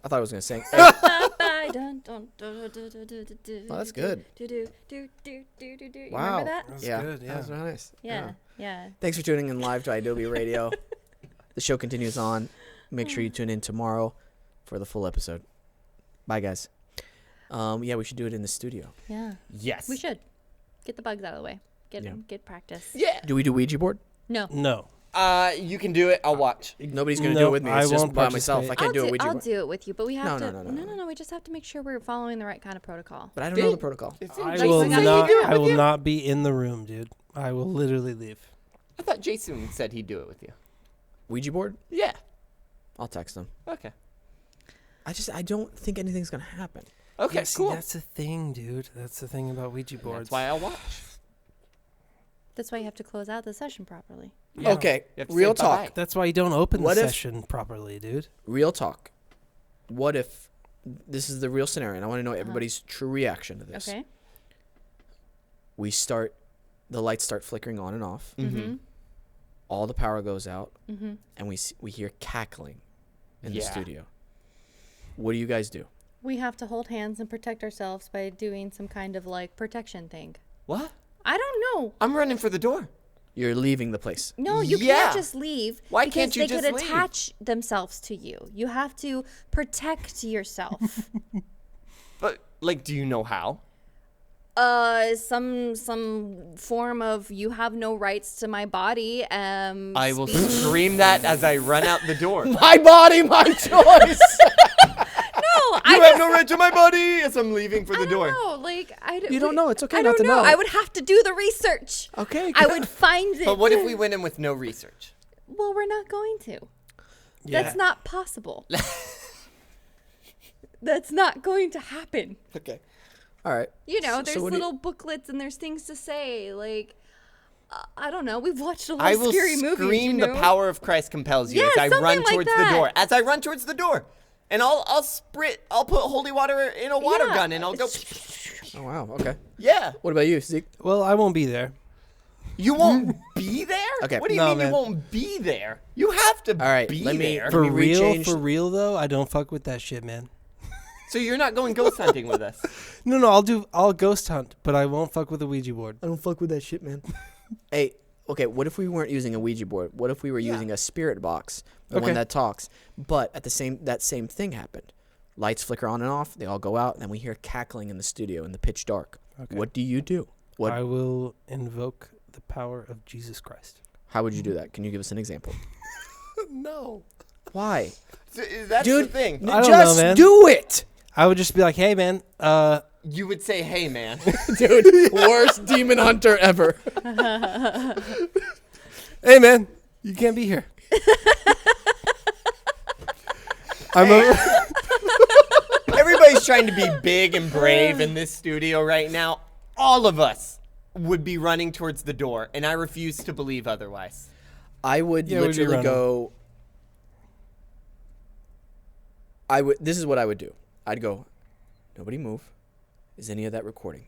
Speaker 6: thought I was going to sing.
Speaker 5: Bye. Dun, dun, dun, dun, dun, dun, dun,
Speaker 6: Oh, that's good.
Speaker 5: You
Speaker 6: Wow.
Speaker 5: remember that?
Speaker 7: That's
Speaker 6: Yeah,
Speaker 7: good, yeah.
Speaker 6: that was really nice.
Speaker 5: Yeah.
Speaker 6: Thanks for tuning in live to Adobe Radio. The show continues on. Make sure you tune in tomorrow for the full episode. Bye, guys. We should do it in the studio.
Speaker 5: Yeah.
Speaker 3: Yes.
Speaker 5: We should get the bugs out of the way.
Speaker 6: Yeah.
Speaker 5: Get practice.
Speaker 3: Yeah.
Speaker 6: Do we do Ouija board?
Speaker 5: No.
Speaker 7: No.
Speaker 3: You can do it. I'll watch.
Speaker 6: Nobody's going to
Speaker 7: No,
Speaker 6: do it with me.
Speaker 7: I
Speaker 6: It's just
Speaker 7: won't
Speaker 6: by myself. I can't do a Ouija
Speaker 5: I'll
Speaker 6: board.
Speaker 5: do it with you, but we have
Speaker 6: No,
Speaker 5: to.
Speaker 6: no.
Speaker 5: We just have to make sure we're following the right kind of protocol.
Speaker 6: But I don't know the protocol.
Speaker 7: I
Speaker 5: Jason
Speaker 7: will
Speaker 5: said he'd
Speaker 7: not.
Speaker 5: do it
Speaker 7: I
Speaker 5: with
Speaker 7: will
Speaker 5: you.
Speaker 7: not be in the room, dude. I will literally leave.
Speaker 3: I thought Jason said he'd do it with you.
Speaker 6: Ouija board?
Speaker 3: Yeah.
Speaker 6: I'll text him.
Speaker 3: Okay.
Speaker 6: I don't think anything's going to happen.
Speaker 3: Okay,
Speaker 7: Yeah, see,
Speaker 3: cool.
Speaker 7: that's the thing, dude. That's the thing about Ouija boards.
Speaker 3: That's why I'll watch.
Speaker 5: That's why you have to close out the session properly.
Speaker 7: Yeah.
Speaker 6: Okay,
Speaker 3: You have to
Speaker 6: real
Speaker 3: say
Speaker 6: talk.
Speaker 3: bye-bye.
Speaker 7: That's why you don't open
Speaker 6: What
Speaker 7: the
Speaker 6: if-
Speaker 7: session properly, dude.
Speaker 6: Real talk. What if this is the real scenario, and I want to know everybody's true reaction to this.
Speaker 5: Okay.
Speaker 6: The lights start flickering on and off.
Speaker 5: Mm-hmm.
Speaker 6: All the power goes out,
Speaker 5: Mm-hmm.
Speaker 6: and we hear cackling in the
Speaker 3: Yeah.
Speaker 6: studio. What do you guys do?
Speaker 5: We have to hold hands and protect ourselves by doing some kind of like protection thing.
Speaker 3: What?
Speaker 5: I don't know.
Speaker 3: I'm running for the door.
Speaker 6: You're leaving the place.
Speaker 5: No, you
Speaker 3: Yeah.
Speaker 5: can't just leave.
Speaker 3: Why
Speaker 5: because
Speaker 3: can't you
Speaker 5: they
Speaker 3: just
Speaker 5: could
Speaker 3: leave?
Speaker 5: attach themselves to you. You have to protect yourself.
Speaker 3: But, do you know how?
Speaker 5: Some form of you have no rights to my body.
Speaker 3: I will
Speaker 5: speech.
Speaker 3: scream that as I run out the door.
Speaker 6: My body, my choice.
Speaker 5: No,
Speaker 3: You have no right to my body as I'm leaving for the
Speaker 5: I
Speaker 3: door.
Speaker 5: don't know.
Speaker 6: You don't know. It's okay
Speaker 5: I
Speaker 6: not
Speaker 5: don't
Speaker 6: to
Speaker 5: know.
Speaker 6: know.
Speaker 5: I would have to do the research.
Speaker 6: Okay.
Speaker 5: I would find it.
Speaker 3: But what if we went in with no research?
Speaker 5: Well, we're not going to.
Speaker 7: Yeah.
Speaker 5: That's not possible. That's not going to happen.
Speaker 6: Okay. All right.
Speaker 5: You know,
Speaker 6: So
Speaker 5: there's
Speaker 6: what do you-
Speaker 5: little booklets and there's things to say. Like, I don't know. We've watched a lot
Speaker 3: I
Speaker 5: of
Speaker 3: will
Speaker 5: scary movies.
Speaker 3: scream
Speaker 5: you
Speaker 3: the
Speaker 5: know?
Speaker 3: power of Christ compels you
Speaker 5: Yeah,
Speaker 3: as I run
Speaker 5: something like
Speaker 3: towards
Speaker 5: that.
Speaker 3: the door. As I run towards the door. And I'll put holy water in a water
Speaker 5: Yeah.
Speaker 3: gun and I'll go,
Speaker 6: Oh wow. Okay.
Speaker 3: yeah.
Speaker 6: What about you, Zeke?
Speaker 7: Well, I won't be there.
Speaker 3: You won't be there?
Speaker 6: Okay.
Speaker 3: What do you
Speaker 7: No,
Speaker 3: mean
Speaker 7: man.
Speaker 3: you won't be there? You have to
Speaker 6: All right,
Speaker 3: be
Speaker 6: let me-
Speaker 3: there.
Speaker 7: For
Speaker 6: me rechange-
Speaker 7: real though, I don't fuck with that shit, man.
Speaker 3: So you're not going ghost hunting with us?
Speaker 7: No, I'll ghost hunt, but I won't fuck with a Ouija board.
Speaker 6: I don't fuck with that shit, man. Hey, okay, what if we weren't using a Ouija board? What if we were using a spirit box, the
Speaker 7: Okay.
Speaker 6: one that talks? But at that same thing happened. Lights flicker on and off, they all go out, and then we hear cackling in the studio in the pitch dark.
Speaker 7: Okay.
Speaker 6: What do you do? What
Speaker 7: I will invoke the power of Jesus Christ.
Speaker 6: how would you do that? Can you give us an example?
Speaker 7: No.
Speaker 6: Why?
Speaker 3: That's
Speaker 6: Dude,
Speaker 3: the thing.
Speaker 7: I don't
Speaker 6: just
Speaker 7: know, man.
Speaker 6: do it.
Speaker 7: I would just be like, hey, man,
Speaker 3: You would say, hey, man.
Speaker 6: Dude, worst demon hunter ever.
Speaker 7: Hey, man, you can't be here.
Speaker 3: Everybody's trying to be big and brave in this studio right now. All of us would be running towards the door, and I refuse to believe otherwise.
Speaker 6: I would
Speaker 7: Yeah, we'd be
Speaker 6: literally
Speaker 7: running.
Speaker 6: go. This is what I would do. I'd go, nobody move. Is any of that recording?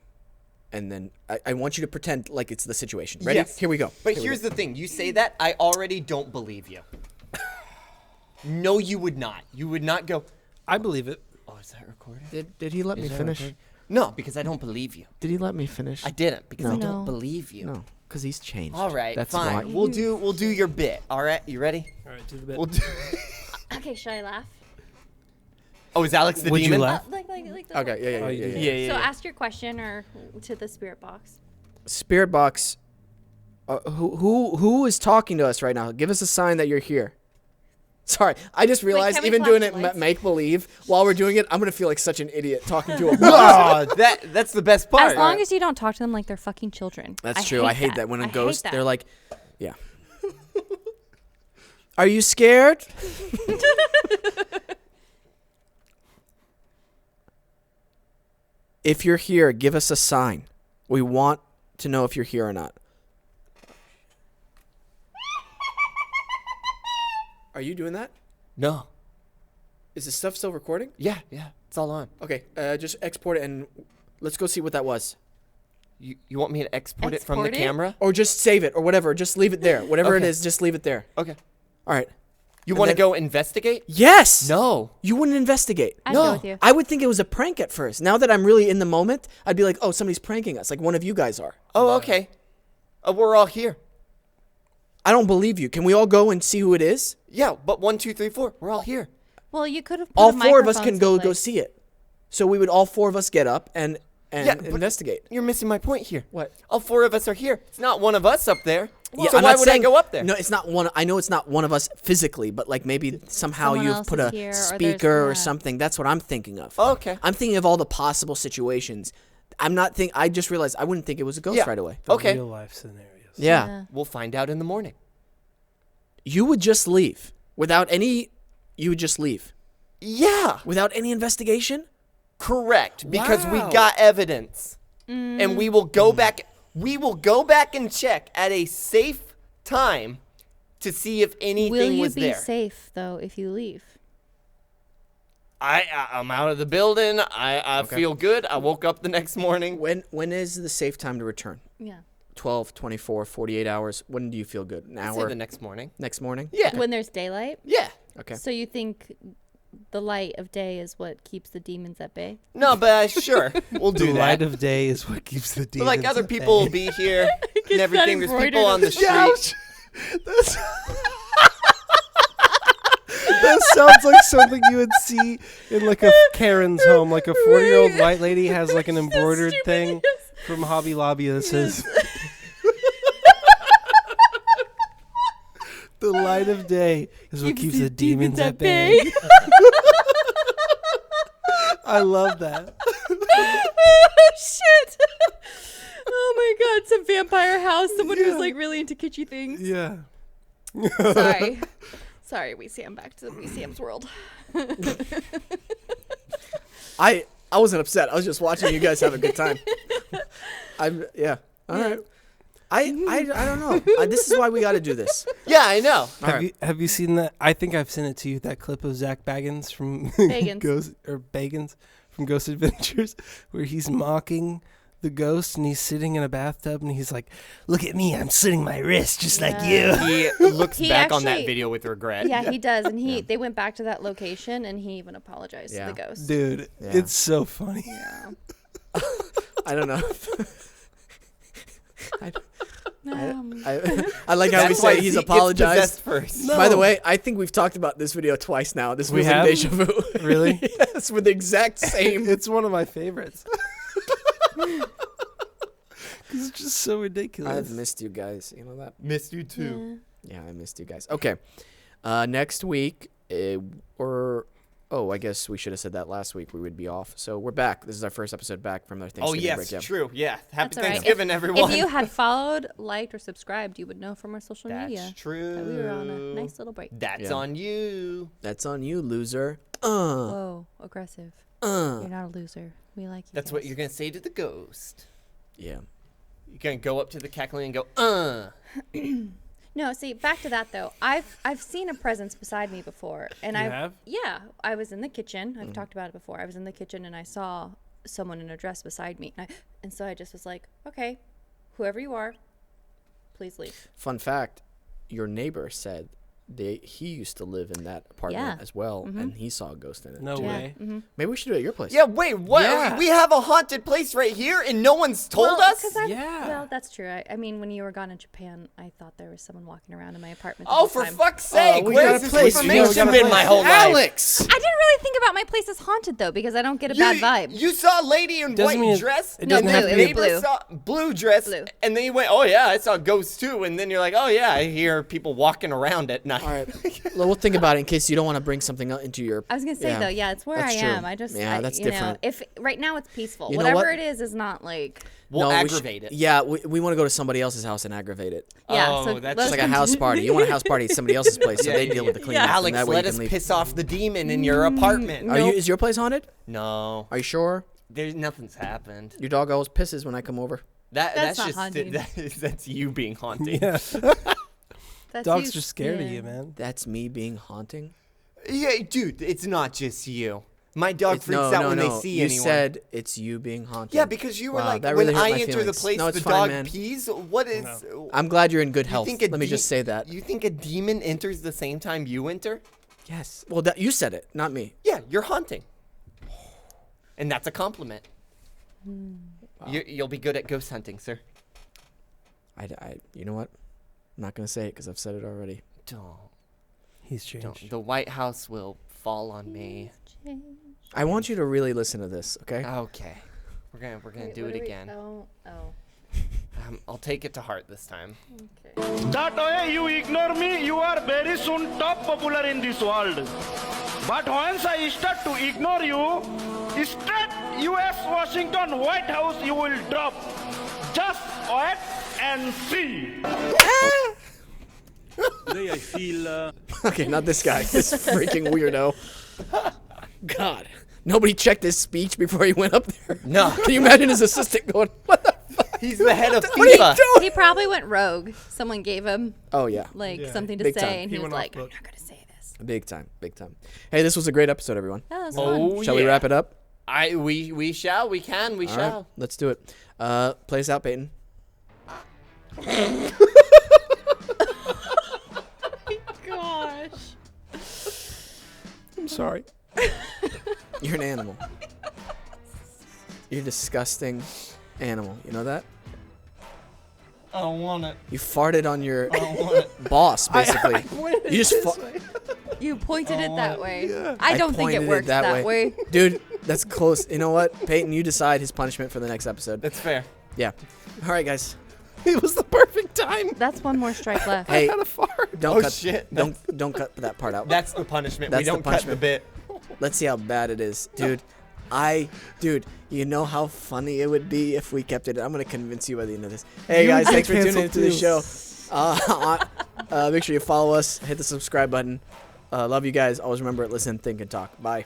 Speaker 6: And then I want you to pretend like it's the situation. Ready?
Speaker 3: Yes.
Speaker 6: Here we go.
Speaker 3: But
Speaker 6: Here we
Speaker 3: here's
Speaker 6: go.
Speaker 3: the thing. You say that, I already don't believe you. No, you would not. You would not go,
Speaker 7: I believe it.
Speaker 3: oh, is that recorded?
Speaker 6: Did he let me finish?
Speaker 3: No, because I don't believe you.
Speaker 6: Did he let me finish?
Speaker 3: I didn't, because I
Speaker 5: No.
Speaker 3: don't believe you.
Speaker 6: No, because he's changed.
Speaker 3: All right,
Speaker 6: That's
Speaker 3: fine.
Speaker 6: why.
Speaker 3: We'll do your bit. All right, you ready?
Speaker 7: All right, do the bit.
Speaker 3: We'll do.
Speaker 5: Okay, should I laugh?
Speaker 3: Oh, is Alex the
Speaker 7: Would you
Speaker 3: demon?
Speaker 7: laugh?
Speaker 5: Like the
Speaker 6: Okay, yeah.
Speaker 7: Oh, you did.
Speaker 3: Yeah, yeah.
Speaker 5: So
Speaker 3: yeah.
Speaker 5: ask your question or to the spirit box.
Speaker 6: Spirit box. Who is talking to us right now? Give us a sign that you're here. Sorry, I just realized
Speaker 5: can we
Speaker 6: even
Speaker 5: flash
Speaker 6: doing
Speaker 5: the
Speaker 6: it
Speaker 5: lights?
Speaker 6: make believe while we're doing it, I'm gonna feel like such an idiot talking to a box.
Speaker 3: Oh, that's the best part.
Speaker 5: As long as you don't talk to them like they're fucking children.
Speaker 6: That's true. I hate that when
Speaker 5: I
Speaker 6: a
Speaker 5: hate
Speaker 6: ghost,
Speaker 5: that.
Speaker 6: they're like, yeah. Are you scared? If you're here, give us a sign. We want to know if you're here or not. Are you doing that?
Speaker 3: No.
Speaker 6: Is this stuff still recording?
Speaker 3: Yeah, it's all on.
Speaker 6: Okay, just export it and let's go see what that was.
Speaker 3: You want me to export it from the
Speaker 5: Export it?
Speaker 3: camera?
Speaker 6: Or just save it or whatever. Just leave it there. Whatever it
Speaker 3: Okay.
Speaker 6: is, just leave it there.
Speaker 3: Okay.
Speaker 6: All right.
Speaker 3: You
Speaker 6: And
Speaker 3: want to
Speaker 6: then-
Speaker 3: go investigate?
Speaker 6: Yes.
Speaker 3: No.
Speaker 6: You wouldn't investigate.
Speaker 5: I'd
Speaker 3: No.
Speaker 5: go with you.
Speaker 6: I would think it was a prank at first. Now that I'm really in the moment, I'd be like, oh, somebody's pranking us, like one of you guys are.
Speaker 3: Oh, okay. We're all here.
Speaker 6: I don't believe you. Can we all go and see who it is?
Speaker 3: Yeah, but 1, 2, 3, 4. We're all here.
Speaker 5: Well, you could have.
Speaker 6: All four of us can go see it. So we would all four of us get up and
Speaker 3: Yeah, but-
Speaker 6: investigate.
Speaker 3: You're missing my point here.
Speaker 6: What?
Speaker 3: All 4 of us are here. It's not one of us up there.
Speaker 6: Yeah,
Speaker 3: so
Speaker 6: I'm
Speaker 3: why
Speaker 6: not
Speaker 3: would I
Speaker 6: saying-
Speaker 3: go up there?
Speaker 6: No, it's not one. I know it's not one of us physically, but like maybe somehow
Speaker 5: Someone
Speaker 6: you've
Speaker 5: else
Speaker 6: put
Speaker 5: is
Speaker 6: a
Speaker 5: here, or there's-
Speaker 6: speaker or
Speaker 5: yeah.
Speaker 6: something. That's what I'm thinking of.
Speaker 3: Oh, okay.
Speaker 6: I'm thinking of all the possible situations. I just realized I wouldn't think it was a ghost
Speaker 3: Yeah.
Speaker 6: right away.
Speaker 7: The
Speaker 3: Okay.
Speaker 7: real life scenarios.
Speaker 6: Yeah.
Speaker 3: We'll find out in the morning.
Speaker 6: You would just leave without any. You would just leave
Speaker 3: Yeah.
Speaker 6: without any investigation.
Speaker 3: Correct. Because we
Speaker 6: Wow.
Speaker 3: got evidence. And we will go back. We will go back and check at a safe time to see if anything
Speaker 5: Will you
Speaker 3: was
Speaker 5: be
Speaker 3: there.
Speaker 5: safe though if you leave?
Speaker 3: I'm out of the building. I feel good. I woke up the next morning.
Speaker 6: When is the safe time to return?
Speaker 5: Yeah.
Speaker 6: 12, 24, 48 hours. When do you feel good? An
Speaker 3: I'd say
Speaker 6: hour?
Speaker 3: the next morning.
Speaker 6: Next morning?
Speaker 3: Yeah.
Speaker 5: When there's daylight.
Speaker 3: Yeah.
Speaker 6: Okay.
Speaker 5: So you think the light of day is what keeps the demons at bay?
Speaker 3: No, but sure, we'll do
Speaker 7: The
Speaker 3: that.
Speaker 7: light of day is what keeps the
Speaker 3: But
Speaker 7: demons.
Speaker 3: like other
Speaker 7: at
Speaker 3: people
Speaker 7: bay.
Speaker 3: will be here and everything. There's people on the street.
Speaker 7: That sounds like something you would see in like a Karen's home. Like a 40-year-old white lady has like an embroidered thing from Hobby Lobby that says, "The light of day is what keeps the demons at bay." I love that.
Speaker 5: Shit. Oh my god, some vampire house. Someone who's like really into kitschy things.
Speaker 7: Yeah.
Speaker 5: Sorry. Sorry, Wesam, back to Wesam's world.
Speaker 6: I wasn't upset. I was just watching you guys have a good time. Yeah. All right. I don't know. This is why we got to do this.
Speaker 3: Yeah, I know.
Speaker 7: Have you seen that? I think I've sent it to you. That clip of Zach Baggins from Bagans from Ghost Adventures, where he's mocking the ghost and he's sitting in a bathtub and he's like, "Look at me, I'm slitting my wrist just like you."
Speaker 3: He looks
Speaker 5: He
Speaker 3: back on that
Speaker 5: actually-
Speaker 3: video with regret.
Speaker 5: Yeah, he does. And they went back to that location and he even apologized to the ghost.
Speaker 7: Dude,
Speaker 6: Yeah.
Speaker 7: it's so funny.
Speaker 5: Yeah.
Speaker 6: I don't know.
Speaker 5: Um,
Speaker 6: I like how we
Speaker 3: That's why
Speaker 6: say he's
Speaker 3: Zeke gets
Speaker 6: apologized.
Speaker 3: possessed first.
Speaker 6: By the way, I think we've talked about this video twice now. This
Speaker 7: We
Speaker 6: was like
Speaker 7: have?
Speaker 6: deja vu.
Speaker 7: Really?
Speaker 6: Yes, with the exact same.
Speaker 7: It's one of my favorites. 'Cause it's just so ridiculous.
Speaker 6: I've missed you guys. You know that?
Speaker 3: Missed you too.
Speaker 6: Yeah, I missed you guys. Okay. Next week, we're Oh, I guess we should have said that last week. We would be off. So we're back. This is our first episode back from our Thanksgiving break.
Speaker 3: True. Yeah. Happy
Speaker 5: That's all right.
Speaker 3: Thanksgiving, everyone.
Speaker 5: If you had followed, liked, or subscribed, you would know from our social media.
Speaker 3: That's true.
Speaker 5: That we were on a nice little break.
Speaker 3: That's on you.
Speaker 6: That's on you, loser.
Speaker 5: Whoa, aggressive. You're not a loser. We like you.
Speaker 3: That's
Speaker 5: guys.
Speaker 3: what you're going to say to the ghost.
Speaker 6: Yeah.
Speaker 3: You're going to go up to the cackling and go,
Speaker 5: No, see, back to that though. I've seen a presence beside me before, and
Speaker 7: You have?
Speaker 5: Yeah, I was in the kitchen. I've talked about it before. I was in the kitchen and I saw someone in a dress beside me, and so I just was like, okay, whoever you are, please leave.
Speaker 6: Fun fact, your neighbor said he used to live in that apartment
Speaker 5: Yeah.
Speaker 6: as well, and he saw a ghost in it.
Speaker 7: No
Speaker 6: too.
Speaker 7: way.
Speaker 6: Maybe we should do it at your place.
Speaker 3: yeah, wait, what?
Speaker 7: Yeah.
Speaker 3: We have a haunted place right here and no one's told us?
Speaker 7: Yeah.
Speaker 5: Well, that's true. I mean, when you were gone in Japan, I thought there was someone walking around in my apartment. the
Speaker 3: Oh,
Speaker 5: whole
Speaker 3: for
Speaker 5: time.
Speaker 3: fuck's sake.
Speaker 7: we
Speaker 3: Where's
Speaker 7: got a
Speaker 3: this
Speaker 7: place.
Speaker 3: information
Speaker 7: We got a
Speaker 3: been
Speaker 7: place.
Speaker 3: my whole life?
Speaker 6: Alex!
Speaker 5: I didn't really think about my place as haunted though, because I don't get a bad vibe.
Speaker 3: You saw a lady in
Speaker 7: Doesn't mean
Speaker 3: white
Speaker 7: it-
Speaker 3: dress?
Speaker 7: it
Speaker 5: doesn't
Speaker 3: and
Speaker 5: have
Speaker 3: the
Speaker 5: to be
Speaker 3: neighbor
Speaker 5: blue.
Speaker 3: saw blue dress.
Speaker 5: Blue.
Speaker 3: And then you went, oh, yeah, I saw ghosts too. And then you're like, oh, yeah, I hear people walking around at night.
Speaker 6: All right. Well, we'll think about it in case you don't want to bring something into your...
Speaker 5: I was gonna say though, yeah, it's where
Speaker 6: that's
Speaker 5: I
Speaker 6: true.
Speaker 5: am. I just,
Speaker 6: Yeah, that's
Speaker 5: you know,
Speaker 6: different.
Speaker 5: if right now it's peaceful,
Speaker 6: You know
Speaker 5: whatever
Speaker 6: what?
Speaker 5: it is not like.
Speaker 3: We'll
Speaker 6: we
Speaker 3: aggravate it.
Speaker 6: Yeah, we want to go to somebody else's house and aggravate it.
Speaker 5: Yeah,
Speaker 3: Oh,
Speaker 5: so
Speaker 3: that's
Speaker 5: let's
Speaker 6: It's like a house party. You want a house party at somebody else's place, so they deal with the cleanup. and
Speaker 3: Alex,
Speaker 6: that way
Speaker 3: let
Speaker 6: you
Speaker 3: us
Speaker 6: can leave.
Speaker 3: piss off the demon in your apartment.
Speaker 6: Is your place haunted?
Speaker 3: No,
Speaker 6: Are you sure?
Speaker 3: there's nothing's happened.
Speaker 6: Your dog always pisses when I come over.
Speaker 5: That's not
Speaker 3: just
Speaker 5: haunting.
Speaker 3: that's you being haunted.
Speaker 7: Yeah.
Speaker 5: That's
Speaker 7: Dogs
Speaker 5: you-
Speaker 7: just scared of
Speaker 5: yeah.
Speaker 7: you, man.
Speaker 6: That's me being haunting?
Speaker 3: Yeah, dude, it's not just you. My dog
Speaker 6: It's-
Speaker 3: freaks out when they see
Speaker 6: you
Speaker 3: anyone.
Speaker 6: said it's you being haunted.
Speaker 3: Yeah, because you were
Speaker 6: Wow,
Speaker 3: like,
Speaker 6: that
Speaker 3: when
Speaker 6: really hurt
Speaker 3: I
Speaker 6: my
Speaker 3: enter the
Speaker 6: feelings.
Speaker 3: place,
Speaker 6: No, it's
Speaker 3: the
Speaker 6: fine,
Speaker 3: dog
Speaker 6: man.
Speaker 3: pees. What is?
Speaker 6: I'm glad you're in good
Speaker 3: You
Speaker 6: health.
Speaker 3: think a
Speaker 6: Let me just say that.
Speaker 3: You think a demon enters the same time you enter?
Speaker 6: Yes. Well, you said it, not me.
Speaker 3: Yeah, you're haunting. And that's a compliment. You'll be good at ghost hunting, sir.
Speaker 6: You know what? I'm not going to say it because I've said it already.
Speaker 3: Don't.
Speaker 7: He's changed.
Speaker 3: The White House will fall on me.
Speaker 6: I want you to really listen to this, okay?
Speaker 3: Okay. We're gonna
Speaker 5: Wait,
Speaker 3: do
Speaker 5: what
Speaker 3: it
Speaker 5: are we-
Speaker 3: again.
Speaker 5: Oh.
Speaker 3: I'll take it to heart this time.
Speaker 2: That way you ignore me, you are very soon top popular in this world. But once I start to ignore you, straight US Washington White House you will drop. Just wait and see.
Speaker 9: Today I feel
Speaker 6: Okay, not this guy. This freaking weirdo. God. Nobody checked his speech before he went up there.
Speaker 3: No.
Speaker 6: Can you imagine his assistant going, what the fuck?
Speaker 3: He's the head of
Speaker 6: What are you
Speaker 3: FIFA.
Speaker 6: doing?
Speaker 5: He probably went rogue. Someone gave him
Speaker 6: Oh, yeah.
Speaker 5: like something to
Speaker 6: Big
Speaker 5: say,
Speaker 6: time.
Speaker 5: and he was
Speaker 7: went off
Speaker 5: like, "I'm
Speaker 7: book.
Speaker 5: not gonna say this."
Speaker 6: Big time. Big time. Hey, this was a great episode, everyone.
Speaker 5: That was fun.
Speaker 6: Shall we wrap it up?
Speaker 3: We shall. We can. We
Speaker 6: All
Speaker 3: shall.
Speaker 6: right, let's do it. Play us out, Peyton.
Speaker 5: Gosh.
Speaker 6: I'm sorry. You're an animal. You're a disgusting animal. You know that?
Speaker 3: I don't want it.
Speaker 6: You farted on your
Speaker 3: I don't want it.
Speaker 6: boss, basically. You just
Speaker 5: You pointed it that way. I don't think
Speaker 6: pointed
Speaker 5: it works that way.
Speaker 6: Dude, that's close. You know what? Peyton, you decide his punishment for the next episode.
Speaker 3: That's fair.
Speaker 6: Yeah. All right, guys.
Speaker 7: It was the perfect time.
Speaker 5: That's one more strike left.
Speaker 6: Hey,
Speaker 7: Had a fart.
Speaker 6: don't
Speaker 3: Oh,
Speaker 6: cut
Speaker 3: shit.
Speaker 6: don't cut that part out.
Speaker 3: That's the punishment.
Speaker 6: That's
Speaker 3: we
Speaker 6: the
Speaker 3: don't cut the
Speaker 6: punishment.
Speaker 3: bit.
Speaker 6: Let's see how bad it is. Dude, you know how funny it would be if we kept it. I'm going to convince you by the end of this. Hey, guys, thanks for tuning into the show. Make sure you follow us. Hit the subscribe button. Love you guys. Always remember it. Listen, think, and talk. Bye.